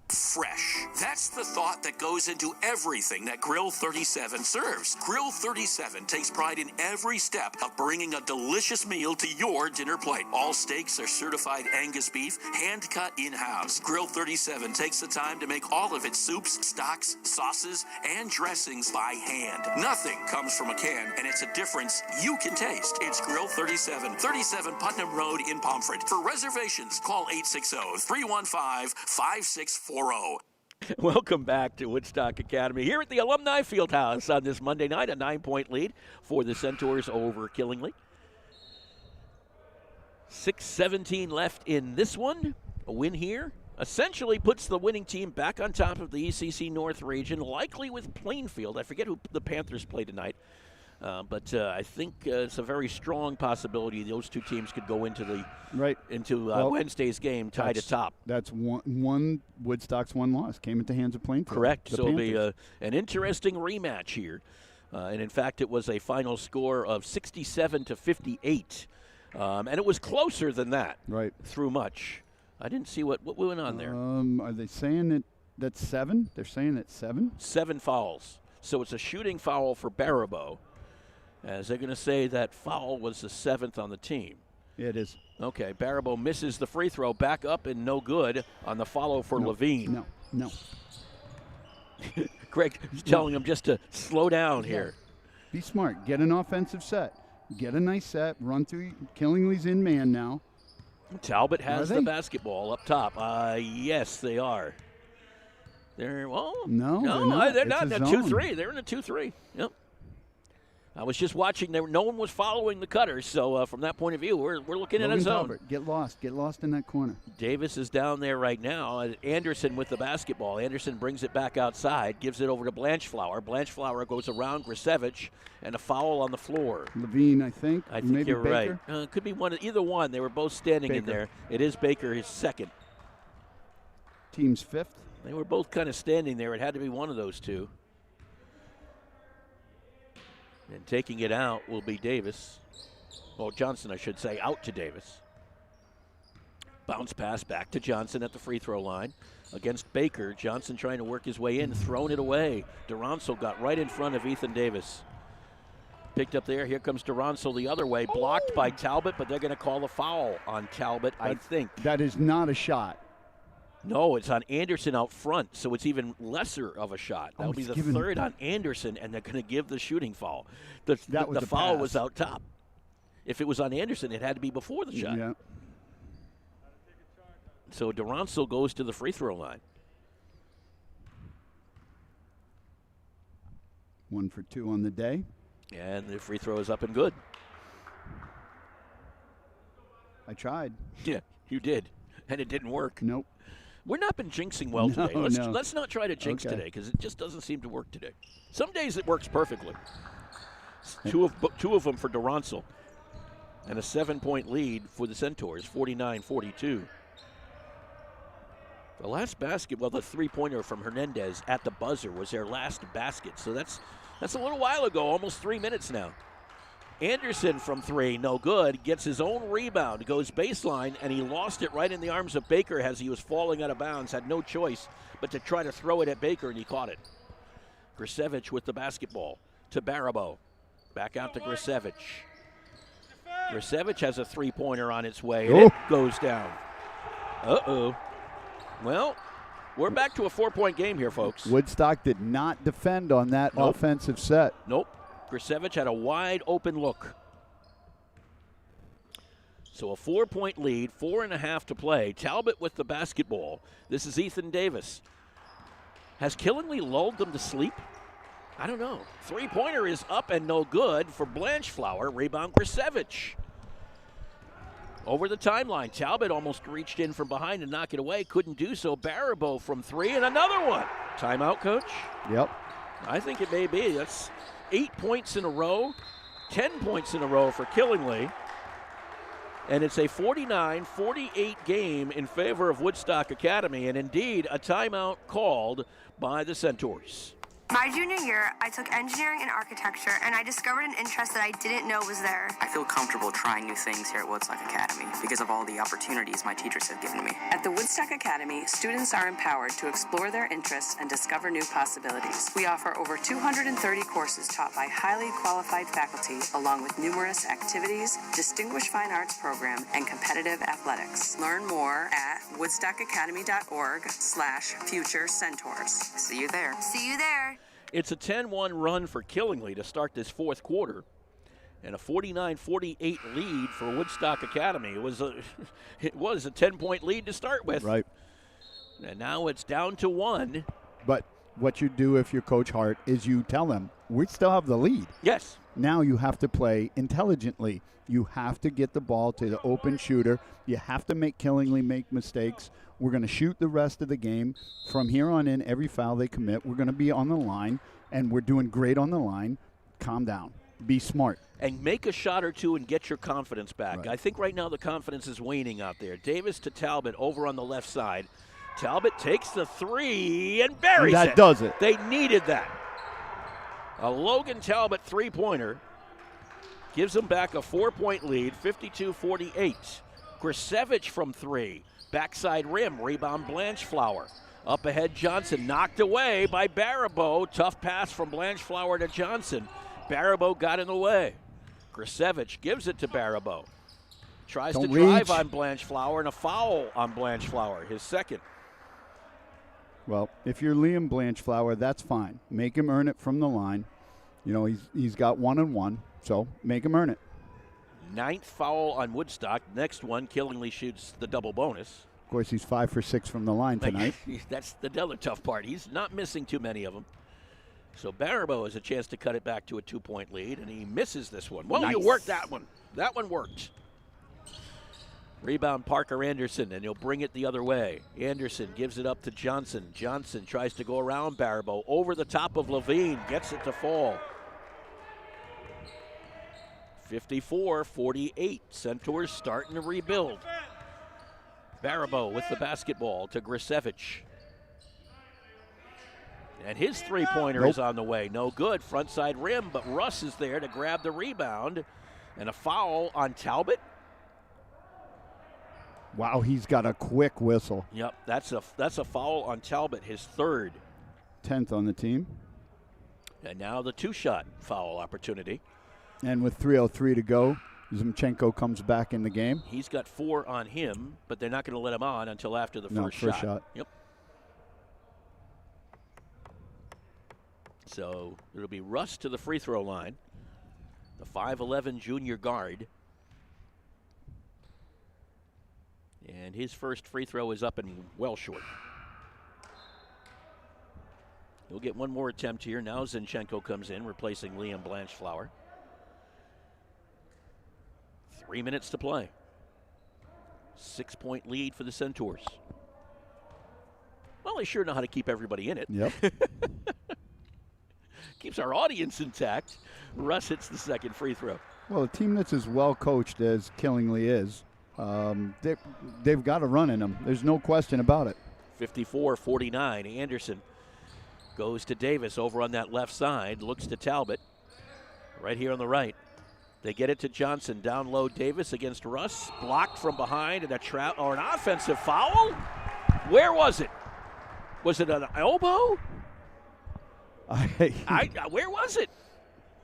Fresh. That's the thought that goes into everything that Grill 37 serves. Grill 37 takes pride in every step of bringing a delicious meal to your dinner plate. All steaks are certified Angus beef, hand-cut in-house. Grill 37 takes the time to make all of its soups, stocks, sauces, and dressings by hand. Nothing comes from a can, and it's a difference you can taste. It's Grill 37, 37 Putnam Road in Pomfret. For reservations, call 860-315-5640. Welcome back to Woodstock Academy here at the Alumni Fieldhouse on this Monday night. A 9-point lead for the Centaurs over Killingly. 6:17 left in this one. A win here essentially puts the winning team back on top of the ECC North region, likely with Plainfield. I forget who the Panthers play tonight. But I think it's a very strong possibility those two teams could go into Wednesday's game tied at top. That's one Woodstock's one loss. Came at the hands of Plainfield. Correct. So it'll be an interesting rematch here. And, in fact, it was a final score of 67-58. And it was closer than that through much. I didn't see what went on there. Are they saying that's 7? They're saying it's 7? 7 fouls. So it's a shooting foul for Barabo. As they're going to say that foul was the 7th on the team. Yeah, it is. Okay, Barabo misses the free throw, back up and no good on the follow for Levine. No. Greg telling him just to slow down here. Be smart. Get an offensive set. Get a nice set. Run through. Killingly's in man now. Talbot has the basketball up top. Yes, they are. They're No, they're not in a zone. 2-3. They're in a 2-3. Yep. I was just watching. No one was following the cutters, so from that point of view, we're looking at a zone. Talbot, get lost in that corner. Davis is down there right now. Anderson with the basketball. Anderson brings it back outside, gives it over to Blanchflower. Blanchflower goes around Grisevich, and a foul on the floor. Levine, I think. I think Maybe you're Baker. right. Could be either one. They were both standing in there. It is Baker, his second. Team's 5th. They were both kind of standing there. It had to be one of those two. And taking it out will be Davis. Well, Johnson, I should say, out to Davis. Bounce pass back to Johnson at the free throw line against Baker. Johnson trying to work his way in, thrown it away. Durantzel got right in front of Ethan Davis. Picked up there. Here comes Durantzel the other way. Blocked by Talbot, but they're going to call a foul on Talbot, I think. That is not a shot. No, it's on Anderson out front, so it's even lesser of a shot. That'll be the 3rd on Anderson, and they're going to give the shooting foul. The foul was out top. If it was on Anderson, it had to be before the shot. Yeah. So Durantzel goes to the free throw line. 1 for 2 on the day. And the free throw is up and good. I tried. Yeah, you did, and it didn't work. Nope. We're not been jinxing well today. Let's not try to jinx today because it just doesn't seem to work today. Some days it works perfectly. Two of them for Durantzel. And a 7-point lead for the Centaurs, 49-42. The last basket, the three-pointer from Hernandez at the buzzer was their last basket. So that's a little while ago, almost 3 minutes now. Anderson from 3, no good, gets his own rebound, goes baseline, and he lost it right in the arms of Baker as he was falling out of bounds, had no choice but to try to throw it at Baker, and he caught it. Grisevich with the basketball to Barabo. Back out to Grisevich. Grisevich has a three-pointer on its way, and it goes down. Uh-oh. Well, we're back to a 4-point game here, folks. Woodstock did not defend on that offensive set. Nope. Grisevich had a wide open look. So a 4-point lead, 4.5 to play. Talbot with the basketball. This is Ethan Davis. Has Killingly lulled them to sleep? I don't know. Three-pointer is up and no good for Blanchflower. Rebound Grisevich. Over the timeline, Talbot almost reached in from behind to knock it away. Couldn't do so. Baribeau from 3 and another one. Timeout, Coach? Yep. I think it may be. That's 8 points in a row, 10 points in a row for Killingly. And it's a 49-48 game in favor of Woodstock Academy, and indeed a timeout called by the Centaurs. My junior year, I took engineering and architecture, and I discovered an interest that I didn't know was there. I feel comfortable trying new things here at Woodstock Academy because of all the opportunities my teachers have given me. At the Woodstock Academy, students are empowered to explore their interests and discover new possibilities. We offer over 230 courses taught by highly qualified faculty, along with numerous activities, distinguished fine arts program, and competitive athletics. Learn more at woodstockacademy.org/future centaurs. See you there. See you there. It's a 10-1 run for Killingly to start this fourth quarter, and a 49-48 lead for Woodstock Academy. It was a 10-point lead to start with. Right. And now it's down to 1. But what you do if you're Coach Hart is you tell them, we still have the lead. Yes. Now you have to play intelligently. You have to get the ball to the open shooter. You have to make Killingly make mistakes. We're going to shoot the rest of the game. From here on in, every foul they commit, we're going to be on the line, and we're doing great on the line. Calm down. Be smart. And make a shot or two and get your confidence back. Right. I think right now the confidence is waning out there. Davis to Talbot over on the left side. Talbot takes the 3 and buries it. That does it. They needed that. A Logan Talbot three-pointer gives them back a 4-point lead, 52-48. Grisevich from 3. Backside rim, rebound Blanchflower. Up ahead, Johnson knocked away by Baribeau. Tough pass from Blanchflower to Johnson. Baribeau got in the way. Grisevich gives it to Baribeau. Tries to drive on Blanchflower, and a foul on Blanchflower, his second. Well, if you're Liam Blanchflower, that's fine. Make him earn it from the line. You know, he's got 1-and-1, so make him earn it. 9th foul on Woodstock. Next one, Killingly shoots the double bonus. Of course, he's 5 for 6 from the line tonight. That's the other tough part. He's not missing too many of them. So Baribeau has a chance to cut it back to a 2-point lead, and he misses this one. Well, nice. You worked that one. That one worked. Rebound Parker Anderson, and he'll bring it the other way. Anderson gives it up to Johnson. Johnson tries to go around Baribeau. Over the top of Levine, gets it to fall. 54-48. Centaurs starting to rebuild. Baribeau with the basketball to Grisevich. And his three-pointer is on the way. No good. Frontside rim, but Russ is there to grab the rebound. And a foul on Talbot. Wow, he's got a quick whistle. Yep, that's a foul on Talbot, his third. 10th on the team. And now the 2-shot foul opportunity. And with 3:03 to go, Zimchenko comes back in the game. He's got 4 on him, but they're not going to let him on until after the first shot. Yep. So it'll be Russ to the free throw line, the 5'11 junior guard. And his first free throw is up and well short. He'll get one more attempt here. Now Zinchenko comes in, replacing Liam Blanchflower. 3 minutes to play. 6-point lead for the Centaurs. Well, they sure know how to keep everybody in it. Yep. Keeps our audience intact. Russ hits the second free throw. Well, a team that's as well coached as Killingly is, they've got a run in them. There's no question about it. 54-49. Anderson goes to Davis over on that left side. Looks to Talbot. Right here on the right. They get it to Johnson. Down low, Davis against Russ. Blocked from behind, and an offensive foul? Where was it? Was it an elbow? Where was it?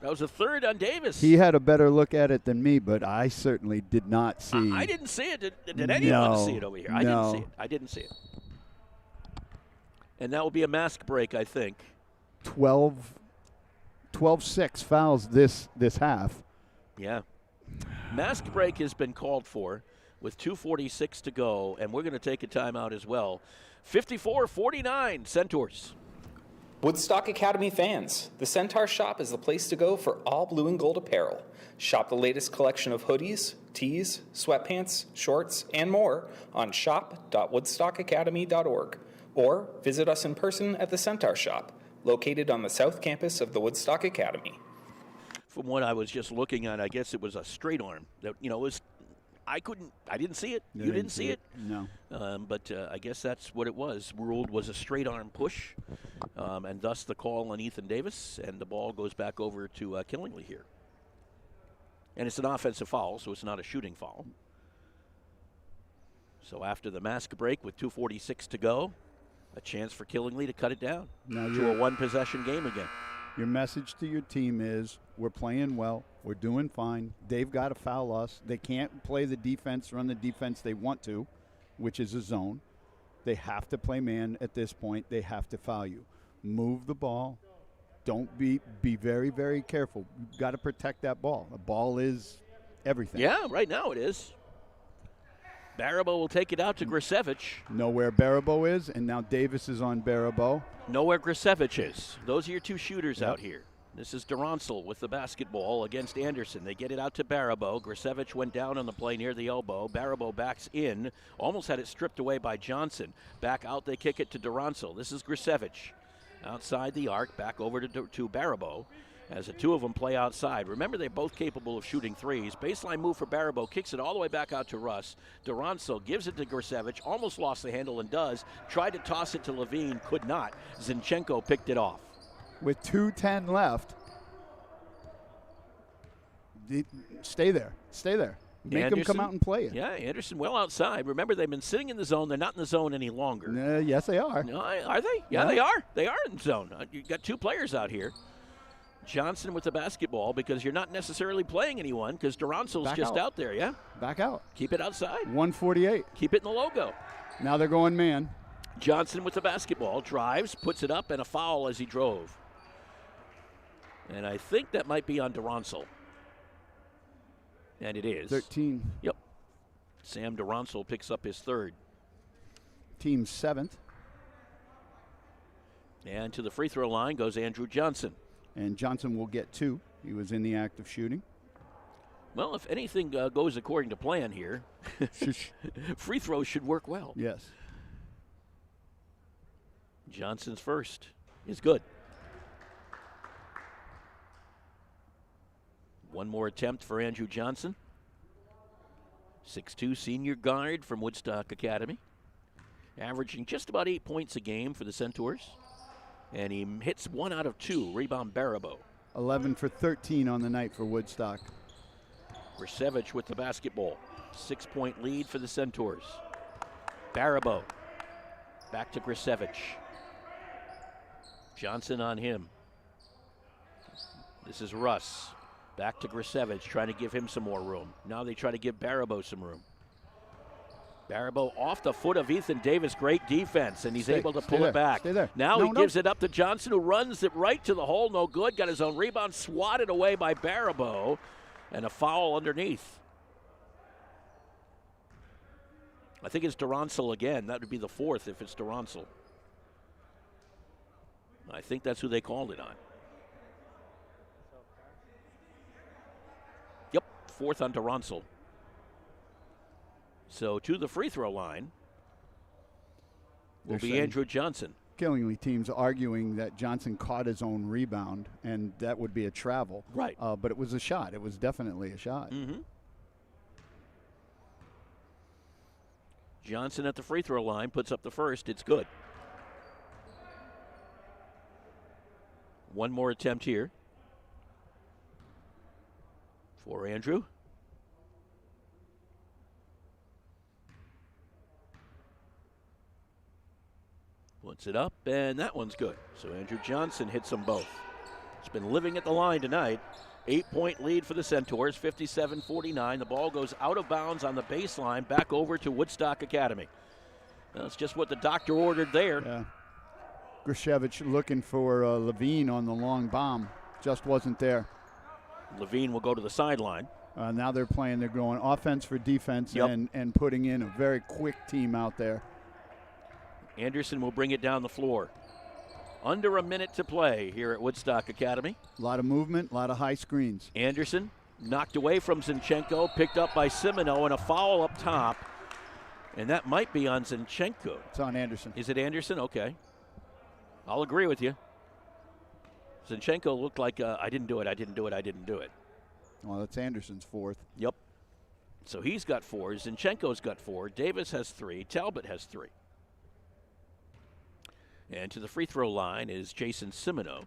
That was a third on Davis. He had a better look at it than me, but I certainly did not see. I didn't see it. Did anyone see it over here? I didn't see it. I didn't see it. And that will be a mask break, I think. 12-6 fouls this half. Yeah. Mask break has been called for with 2:46 to go, and we're going to take a timeout as well. 54-49, Centaurs. Woodstock Academy fans, the Centaur Shop is the place to go for all blue and gold apparel. Shop the latest collection of hoodies, tees, sweatpants, shorts, and more on shop.woodstockacademy.org or visit us in person at the Centaur Shop, located on the south campus of the Woodstock Academy. From what I was just looking at, I guess it was a straight arm that, was I didn't see it. You didn't see it? No. But I guess that's what it was. Ruled was a straight arm push, and thus the call on Ethan Davis, and the ball goes back over to Killingley here. And it's an offensive foul, so it's not a shooting foul. So after the mask break with 2:46 to go, a chance for Killingley to cut it down to a one-possession game again. Your message to your team is, we're playing well, we're doing fine. They've got to foul us. They can't play the defense, run the defense they want to, which is a zone. They have to play man at this point. They have to foul you. Move the ball. Don't be very, very careful. You've got to protect that ball. The ball is everything. Yeah, right now it is. Barabo will take it out to Grisevich. Know where Barabo is, and now Davis is on Barabo. Know where Grisevich is. Those are your two shooters out here. This is Duronsel with the basketball against Anderson. They get it out to Barabo. Grisevich went down on the play near the elbow. Barabo backs in. Almost had it stripped away by Johnson. Back out, they kick it to Duronsel. This is Grisevich. Outside the arc, back over to Barabo. As the two of them play outside. Remember, they're both capable of shooting threes. Baseline move for Barabo, kicks it all the way back out to Russ. Duronsel gives it to Grisevich, almost lost the handle and does. Tried to toss it to Levine, could not. Zinchenko picked it off. With 2:10 left, stay there. Stay there. Make them come out and play it. Yeah, Anderson well outside. Remember, they've been sitting in the zone. They're not in the zone any longer. Yes, they are. No, are they? Yeah, they are. They are in zone. You've got two players out here. Johnson with the basketball, because you're not necessarily playing anyone because Duransel's just out there, yeah? Back out. Keep it outside. 148. Keep it in the logo. Now they're going man. Johnson with the basketball, drives, puts it up, and a foul as he drove. And I think that might be on Duronsel. And it is. 13. Yep. Sam Duronsel picks up his third. Team 7th. And to the free throw line goes Andrew Johnson. And Johnson will get 2. He was in the act of shooting. Well, if anything goes according to plan here, free throws should work well. Yes. Johnson's first is good. One more attempt for Andrew Johnson. 6'2" senior guard from Woodstock Academy. Averaging just about 8 points a game for the Centaurs. And he hits 1 out of 2. Rebound Barabo. 11 for 13 on the night for Woodstock. Grisevich with the basketball. 6-point lead for the Centaurs. Barabo. Back to Grisevich. Johnson on him. This is Russ. Back to Grisevich, trying to give him some more room. Now they try to give Barabo some room. Barabo off the foot of Ethan Davis. Great defense, and he's able to pull it back. Stay there. Now he gives it up to Johnson, who runs it right to the hole. No good. Got his own rebound swatted away by Barabo, and a foul underneath. I think it's Duronsel again. That would be the fourth if it's Duronsel. I think that's who they called it on. Yep, fourth on Duronsel. So to the free throw line will be Andrew Johnson. Killingley teams arguing that Johnson caught his own rebound, and that would be a travel. Right. But it was a shot. It was definitely a shot. Mm-hmm. Johnson at the free throw line puts up the first. It's good. One more attempt here for Andrew. Puts it up, and that one's good. So Andrew Johnson hits them both. He's been living at the line tonight. 8-point lead for the Centaurs, 57-49. The ball goes out of bounds on the baseline, back over to Woodstock Academy. That's just what the doctor ordered there. Yeah. Grisevich looking for Levine on the long bomb. Just wasn't there. Levine will go to the sideline. Now they're going offense for defense, and putting in a very quick team out there. Anderson will bring it down the floor. Under a minute to play here at Woodstock Academy. A lot of movement, a lot of high screens. Anderson knocked away from Zinchenko, picked up by Simino, and a foul up top. And that might be on Zinchenko. It's on Anderson. Is it Anderson? Okay. I'll agree with you. Zinchenko looked like, I didn't do it. Well, that's Anderson's fourth. Yep. So he's got 4. Zinchenko's got 4. Davis has 3. Talbot has 3. And to the free throw line is Jason Simino.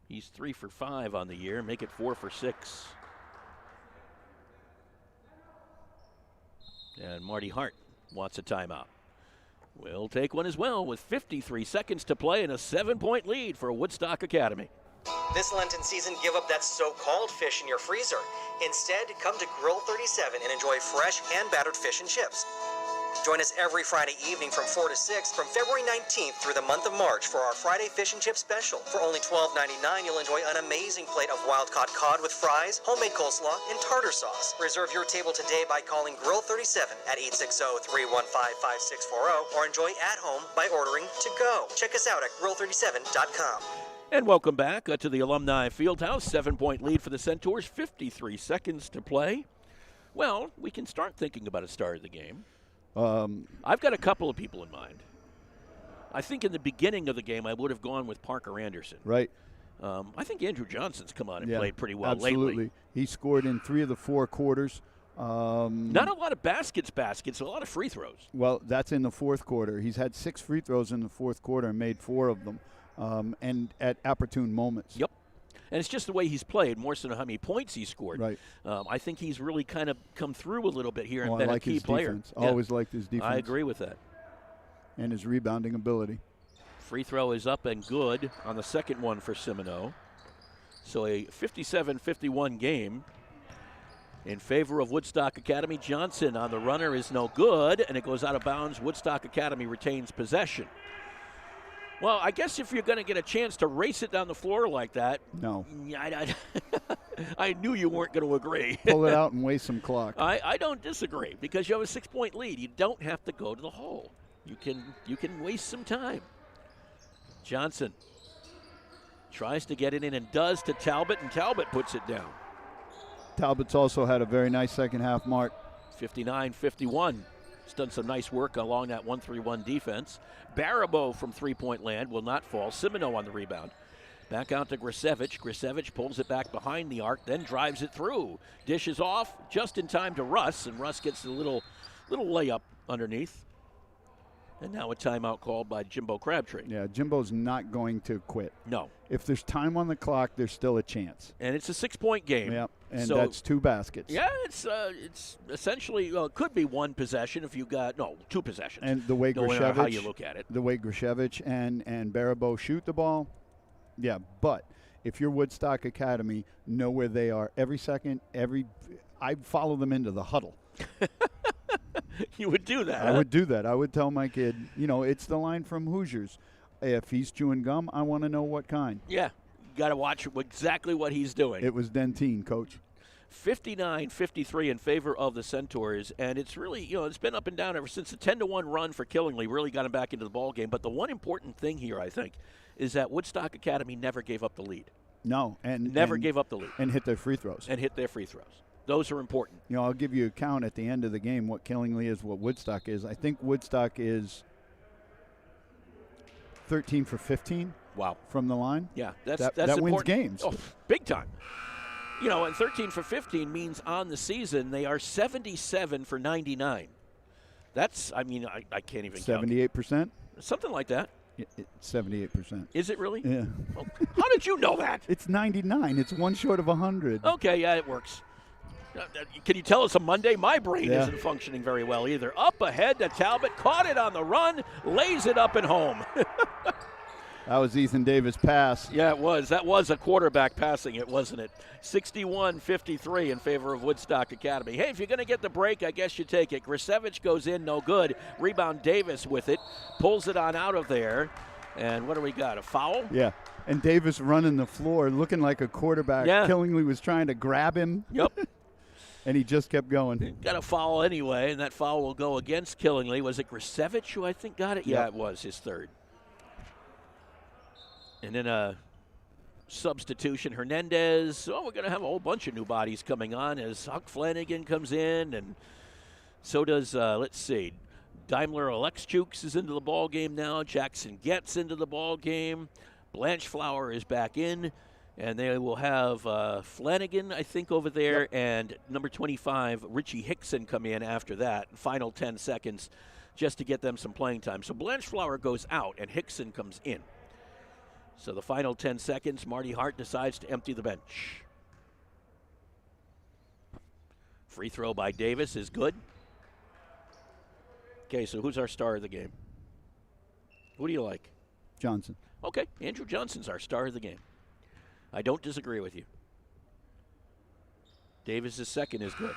He's 3 for 5 on the year. Make it 4 for 6. And Marty Hart wants a timeout. We'll take one as well with 53 seconds to play and a 7-point lead for Woodstock Academy. This Lenten season, give up that so-called fish in your freezer. Instead, come to Grill 37 and enjoy fresh, hand-battered fish and chips. Join us every Friday evening from 4 to 6 from February 19th through the month of March for our Friday Fish and Chip Special. For only $12.99, you'll enjoy an amazing plate of wild-caught cod with fries, homemade coleslaw, and tartar sauce. Reserve your table today by calling Grill 37 at 860-315-5640 or enjoy at home by ordering to go. Check us out at grill37.com. And welcome back to the Alumni Fieldhouse. 7-point lead for the Centaurs, 53 seconds to play. Well, we can start thinking about a start of the game. I've got a couple of people in mind. I think in the beginning of the game, I would have gone with Parker Anderson. Right. I think Andrew Johnson's come on and played pretty well absolutely. lately. He scored in 3 of the 4 quarters. Not a lot of baskets, a lot of free throws. Well, that's in the fourth quarter. He's had 6 free throws in the fourth quarter and made 4 of them, and at opportune moments. Yep. And it's just the way he's played, more so than how many points he scored. Right. I think he's really kind of come through a little bit here and I been like a key his player. Defense. Always liked his defense. I agree with that. And his rebounding ability. Free throw is up and good on the second one for Simino. So a 57-51 game in favor of Woodstock Academy. Johnson on the runner is no good, and it goes out of bounds. Woodstock Academy retains possession. Well, I guess if you're going to get a chance to race it down the floor like that, no, I knew you weren't going to agree. Pull it out and waste some clock. I don't disagree because you have a 6-point lead. You don't have to go to the hole. You can waste some time. Johnson tries to get it in and does to Talbot, and Talbot puts it down. Talbot's also had a very nice second half mark. 59-51. He's done some nice work along that 1-3-1 defense. Barabo from three-point land will not fall. Simino on the rebound. Back out to Grisevich. Grisevich pulls it back behind the arc, then drives it through. Dishes off just in time to Russ, and Russ gets a little layup underneath. And now a timeout called by Jimbo Crabtree. Yeah, Jimbo's not going to quit. No. If there's time on the clock, there's still a chance. And it's a 6-point game. Yep, and so, that's 2 baskets. Yeah, it's essentially could be 1 possession if you got 2 possessions. And the way Grishevich, how you look at it, the way Grishevich and Barabo shoot the ball, yeah. But if you're Woodstock Academy, know where they are every second. I follow them into the huddle. You would do that. I would do that. I would tell my kid, it's the line from Hoosiers. If he's chewing gum, I want to know what kind. Yeah, you got to watch exactly what he's doing. It was Dentine, Coach. 59-53 in favor of the Centaurs, and it's really, it's been up and down ever since the 10-1 run for Killingly really got him back into the ball game. But the one important thing here, I think, is that Woodstock Academy never gave up the lead. No, never gave up the lead. And hit their free throws. Those are important. I'll give you a count at the end of the game what Killingly is, what Woodstock is. I think Woodstock is 13 for 15. Wow. From the line. Yeah, that wins important. games. Oh, big time. And 13 for 15 means on the season they are 77 for 99. That's, I can't even 78%? Something like that. It's 78%. Is it really? Yeah. Well, how did you know that? It's 99. It's 1 short of 100. Okay, yeah, it works. Can you tell us a Monday? My brain isn't functioning very well either. Up ahead to Talbot, caught it on the run, lays it up and home. That was Ethan Davis' pass. Yeah, it was. That was a quarterback passing it, wasn't it? 61-53 in favor of Woodstock Academy. Hey, if you're going to get the break, I guess you take it. Grisevich goes in, no good. Rebound Davis with it. Pulls it on out of there. And what do we got, a foul? Yeah, and Davis running the floor, looking like a quarterback. Yeah. Killingly was trying to grab him. Yep. And he just kept going. Got a foul anyway, and that foul will go against Killingly. Was it Grisevich who I think got it? Yep. Yeah, it was his third. And then a substitution, Hernandez. Oh, we're going to have a whole bunch of new bodies coming on as Huck Flanagan comes in, and so does, let's see, Daimler Alexchuk's is into the ball game now. Jackson Getz into the ball game. Blanchflower is back in, and they will have Flanagan, I think, over there, and number 25, Richie Hickson, come in after that. Final 10 seconds just to get them some playing time. So Blanchflower goes out, and Hickson comes in. So the final 10 seconds, Marty Hart decides to empty the bench. Free throw by Davis is good. Okay, so who's our star of the game? Who do you like? Johnson. Okay, Andrew Johnson's our star of the game. I don't disagree with you. Davis' second is good.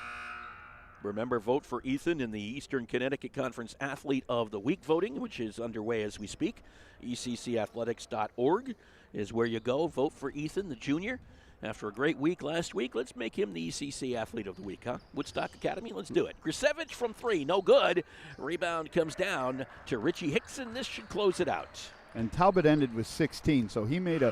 Remember, vote for Ethan in the Eastern Connecticut Conference Athlete of the Week voting, which is underway as we speak. ECCathletics.org is where you go. Vote for Ethan, the junior. After a great week last week, let's make him the ECC Athlete of the Week, huh? Woodstock Academy, let's do it. Grisevich from 3, no good. Rebound comes down to Richie Hickson. This should close it out. And Talbot ended with 16, so he made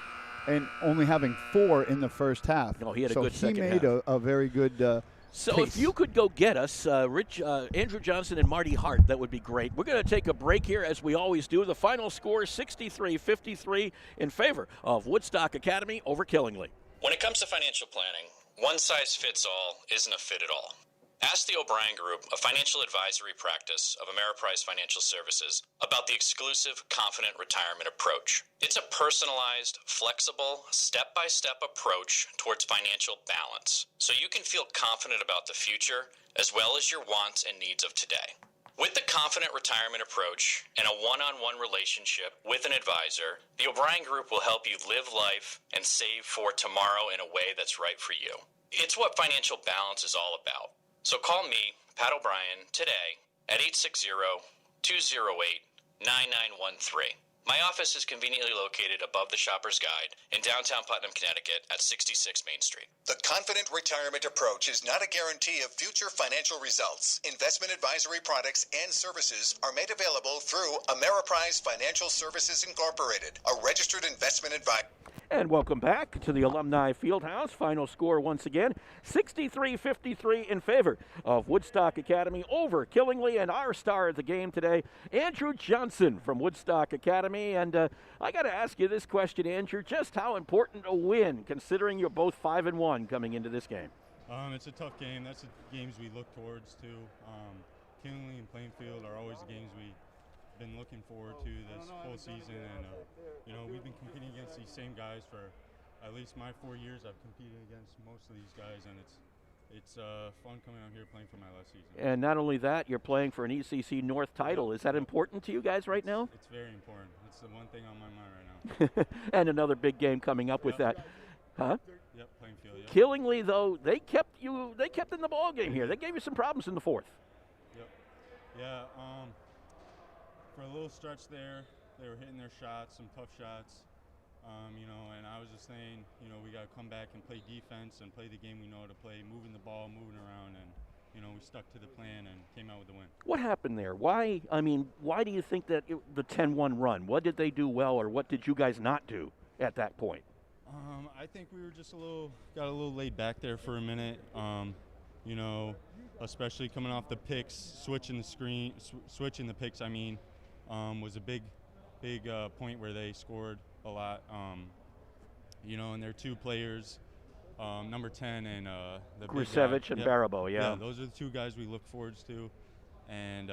and only having 4 in the first half. No, he had a good second half. So he made a very good So pace. if you could go get us Andrew Johnson and Marty Hart, that would be great. We're going to take a break here, as we always do. The final score, 63-53 in favor of Woodstock Academy over Killingly. When it comes to financial planning, one size fits all isn't a fit at all. Ask the O'Brien Group, a financial advisory practice of Ameriprise Financial Services, about the exclusive Confident Retirement approach. It's a personalized, flexible, step-by-step approach towards financial balance, so you can feel confident about the future as well as your wants and needs of today. With the Confident Retirement approach and a one-on-one relationship with an advisor, the O'Brien Group will help you live life and save for tomorrow in a way that's right for you. It's what financial balance is all about. So call me, Pat O'Brien, today at 860-208-9913. My office is conveniently located above the Shopper's Guide in downtown Putnam, Connecticut at 66 Main Street. The Confident Retirement approach is not a guarantee of future financial results. Investment advisory products and services are made available through Ameriprise Financial Services Incorporated, a registered investment advisor. And welcome back to the Alumni Fieldhouse. Final score once again, 63-53 in favor of Woodstock Academy over Killingly. And our star of the game today, Andrew Johnson from Woodstock Academy. And I got to ask you this question, Andrew, just how important a win, considering you're both 5-1 coming into this game? It's a tough game. That's the games we look towards to. Killingly and Plainfield are always the games we've been looking forward to this whole season, and we've been competing against these same guys for at least my 4 years. I've competed against most of these guys, and it's fun coming out here playing for my last season. And not only that, you're playing for an ECC North title. Is that important to you guys right now? It's very important. It's the one thing on my mind right now. And another big game coming up with that. Huh? Yep, Plainfield. Yep. Killingly, though, they kept in the ball game here. They gave you some problems in the fourth. Yep. Yeah. For a little stretch there, they were hitting their shots, some tough shots, and I was just saying, we got to come back and play defense and play the game we know how to play, moving the ball, moving around, and, we stuck to the plan and came out with the win. What happened there? Why do you think that the 10-1 run, what did they do well, or what did you guys not do at that point? I think we were just got a little laid back there for a minute, especially coming off the picks, switching the picks, was a big point where they scored a lot. And their two players, number 10 and the Grisevich and Barabo, yeah. Those are the two guys we look forward to, and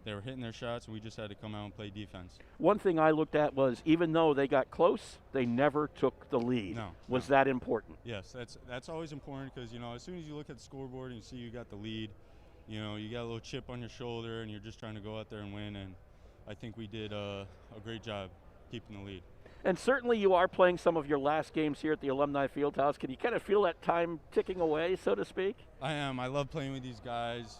they were hitting their shots, and we just had to come out and play defense. One thing I looked at was, even though they got close, they never took the lead. Was that important? Yes, that's always important, because as soon as you look at the scoreboard and you see you got the lead, you got a little chip on your shoulder, and you're just trying to go out there and win. And I think we did a great job keeping the lead. And certainly you are playing some of your last games here at the Alumni Fieldhouse. Can you kind of feel that time ticking away, so to speak? I am. I love playing with these guys.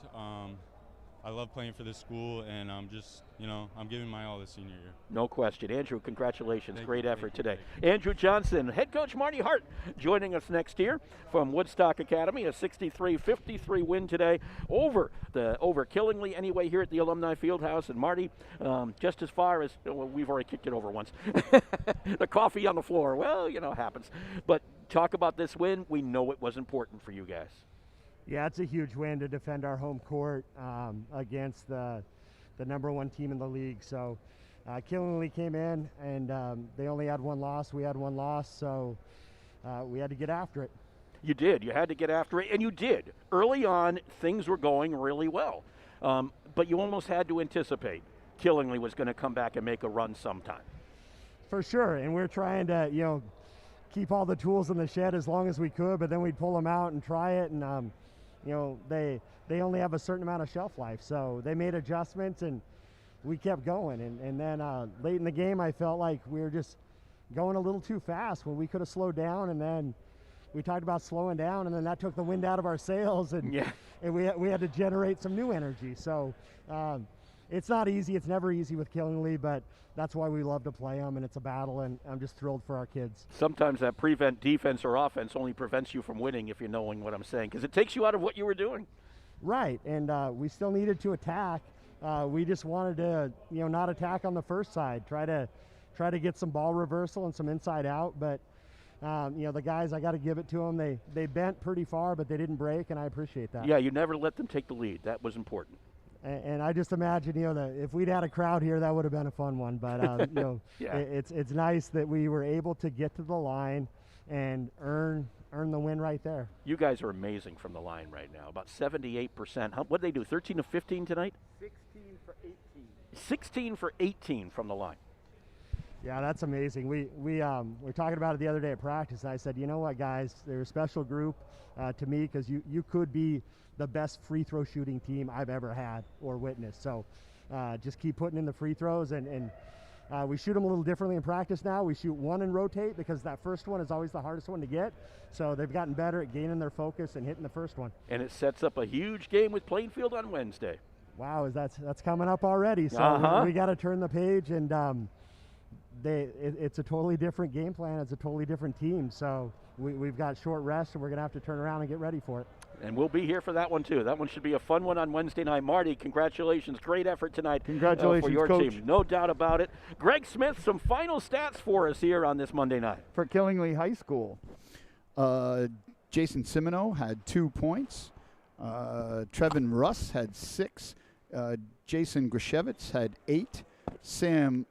I love playing for this school, and I'm just, I'm giving my all this senior year. No question. Andrew, congratulations. Great effort today. Thank you. Andrew Johnson, head coach Marty Hart, joining us next year from Woodstock Academy. A 63-53 win today over Killingly anyway here at the Alumni Fieldhouse. And Marty, just as far as, we've already kicked it over once. The coffee on the floor, well, happens. But talk about this win. We know it was important for you guys. Yeah, it's a huge win to defend our home court against the number one team in the league. So Killingly came in, and they only had one loss. We had one loss, so we had to get after it. You did. You had to get after it, and you did. Early on, things were going really well. But you almost had to anticipate Killingly was going to come back and make a run sometime. For sure, and we're trying to, keep all the tools in the shed as long as we could, but then we'd pull them out and try it, and they only have a certain amount of shelf life. So they made adjustments, and we kept going. And then late in the game, I felt like we were just going a little too fast when we could have slowed down. And then we talked about slowing down, and then that took the wind out of our sails, and we had to generate some new energy. So it's not easy. It's never easy with Killingly, but that's why we love to play them, and it's a battle, and I'm just thrilled for our kids. Sometimes that prevent defense or offense only prevents you from winning, if you're knowing what I'm saying, because it takes you out of what you were doing. Right, and we still needed to attack. We just wanted to, not attack on the first side, try to get some ball reversal and some inside out, but the guys, I got to give it to them. They bent pretty far, but they didn't break, and I appreciate that. Yeah, you never let them take the lead. That was important. And I just imagine, that if we'd had a crowd here, that would have been a fun one. But it's nice that we were able to get to the line and earn the win right there. You guys are amazing from the line right now. About 78%. What did they do? 13 of 15 tonight? 16 for 18. 16 for 18 from the line. Yeah, that's amazing. We were talking about it the other day at practice, and I said, you know what, guys, they're a special group to me, because you could be the best free throw shooting team I've ever had or witnessed. So just keep putting in the free throws, and we shoot them a little differently in practice now. We shoot one and rotate, because that first one is always the hardest one to get. So they've gotten better at gaining their focus and hitting the first one. And it sets up a huge game with Plainfield on Wednesday. Wow, that's coming up already. So we got to turn the page, and it's a totally different game plan. It's a totally different team. So we've got short rest, and we're going to have to turn around and get ready for it. And we'll be here for that one, too. That one should be a fun one on Wednesday night. Marty, congratulations. Great effort tonight. Congratulations, for your Coach. team. No doubt about it. Greg Smith, some final stats for us here on this Monday night. For Killingly High School, Jason Simino had 2 points. Trevin Russ had 6. Jason Grishevitz had 8. Sam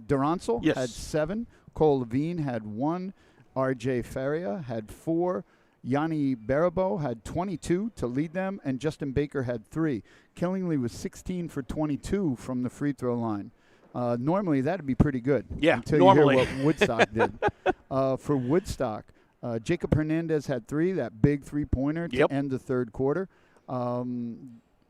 Durancel had 7. Cole Levine had 1. R.J. Faria had 4. Yanni Barabo had 22 to lead them, and Justin Baker had 3. Killingly was 16 for 22 from the free throw line. Normally, that would be pretty good. Yeah, until normally. you hear what Woodstock did. For Woodstock, Jacob Hernandez had 3, that big three-pointer to end the third quarter.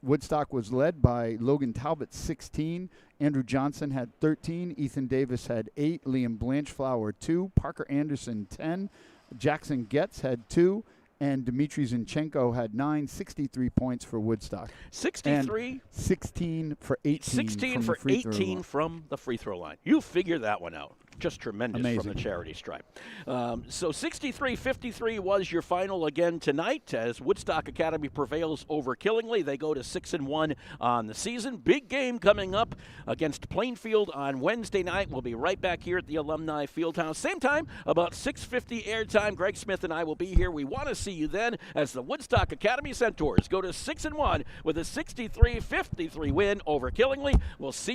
Woodstock was led by Logan Talbot, 16. Andrew Johnson had 13. Ethan Davis had 8. Liam Blanchflower, 2. Parker Anderson, 10. Jackson Getz had 2, and Dmitry Zinchenko had 9, 63 points for Woodstock. 63? And 16 for 18 16 for 18 from the free throw line. You figure that one out. Just tremendous. Amazing. From the charity stripe. So 63-53 was your final again tonight as Woodstock Academy prevails over Killingly. They go to 6-1 on the season. Big game coming up against Plainfield on Wednesday night. We'll be right back here at the Alumni Fieldhouse. Same time, about 6:50 airtime. Greg Smith and I will be here. We want to see you then as the Woodstock Academy Centaurs go to 6-1 with a 63-53 win over Killingly. We'll see you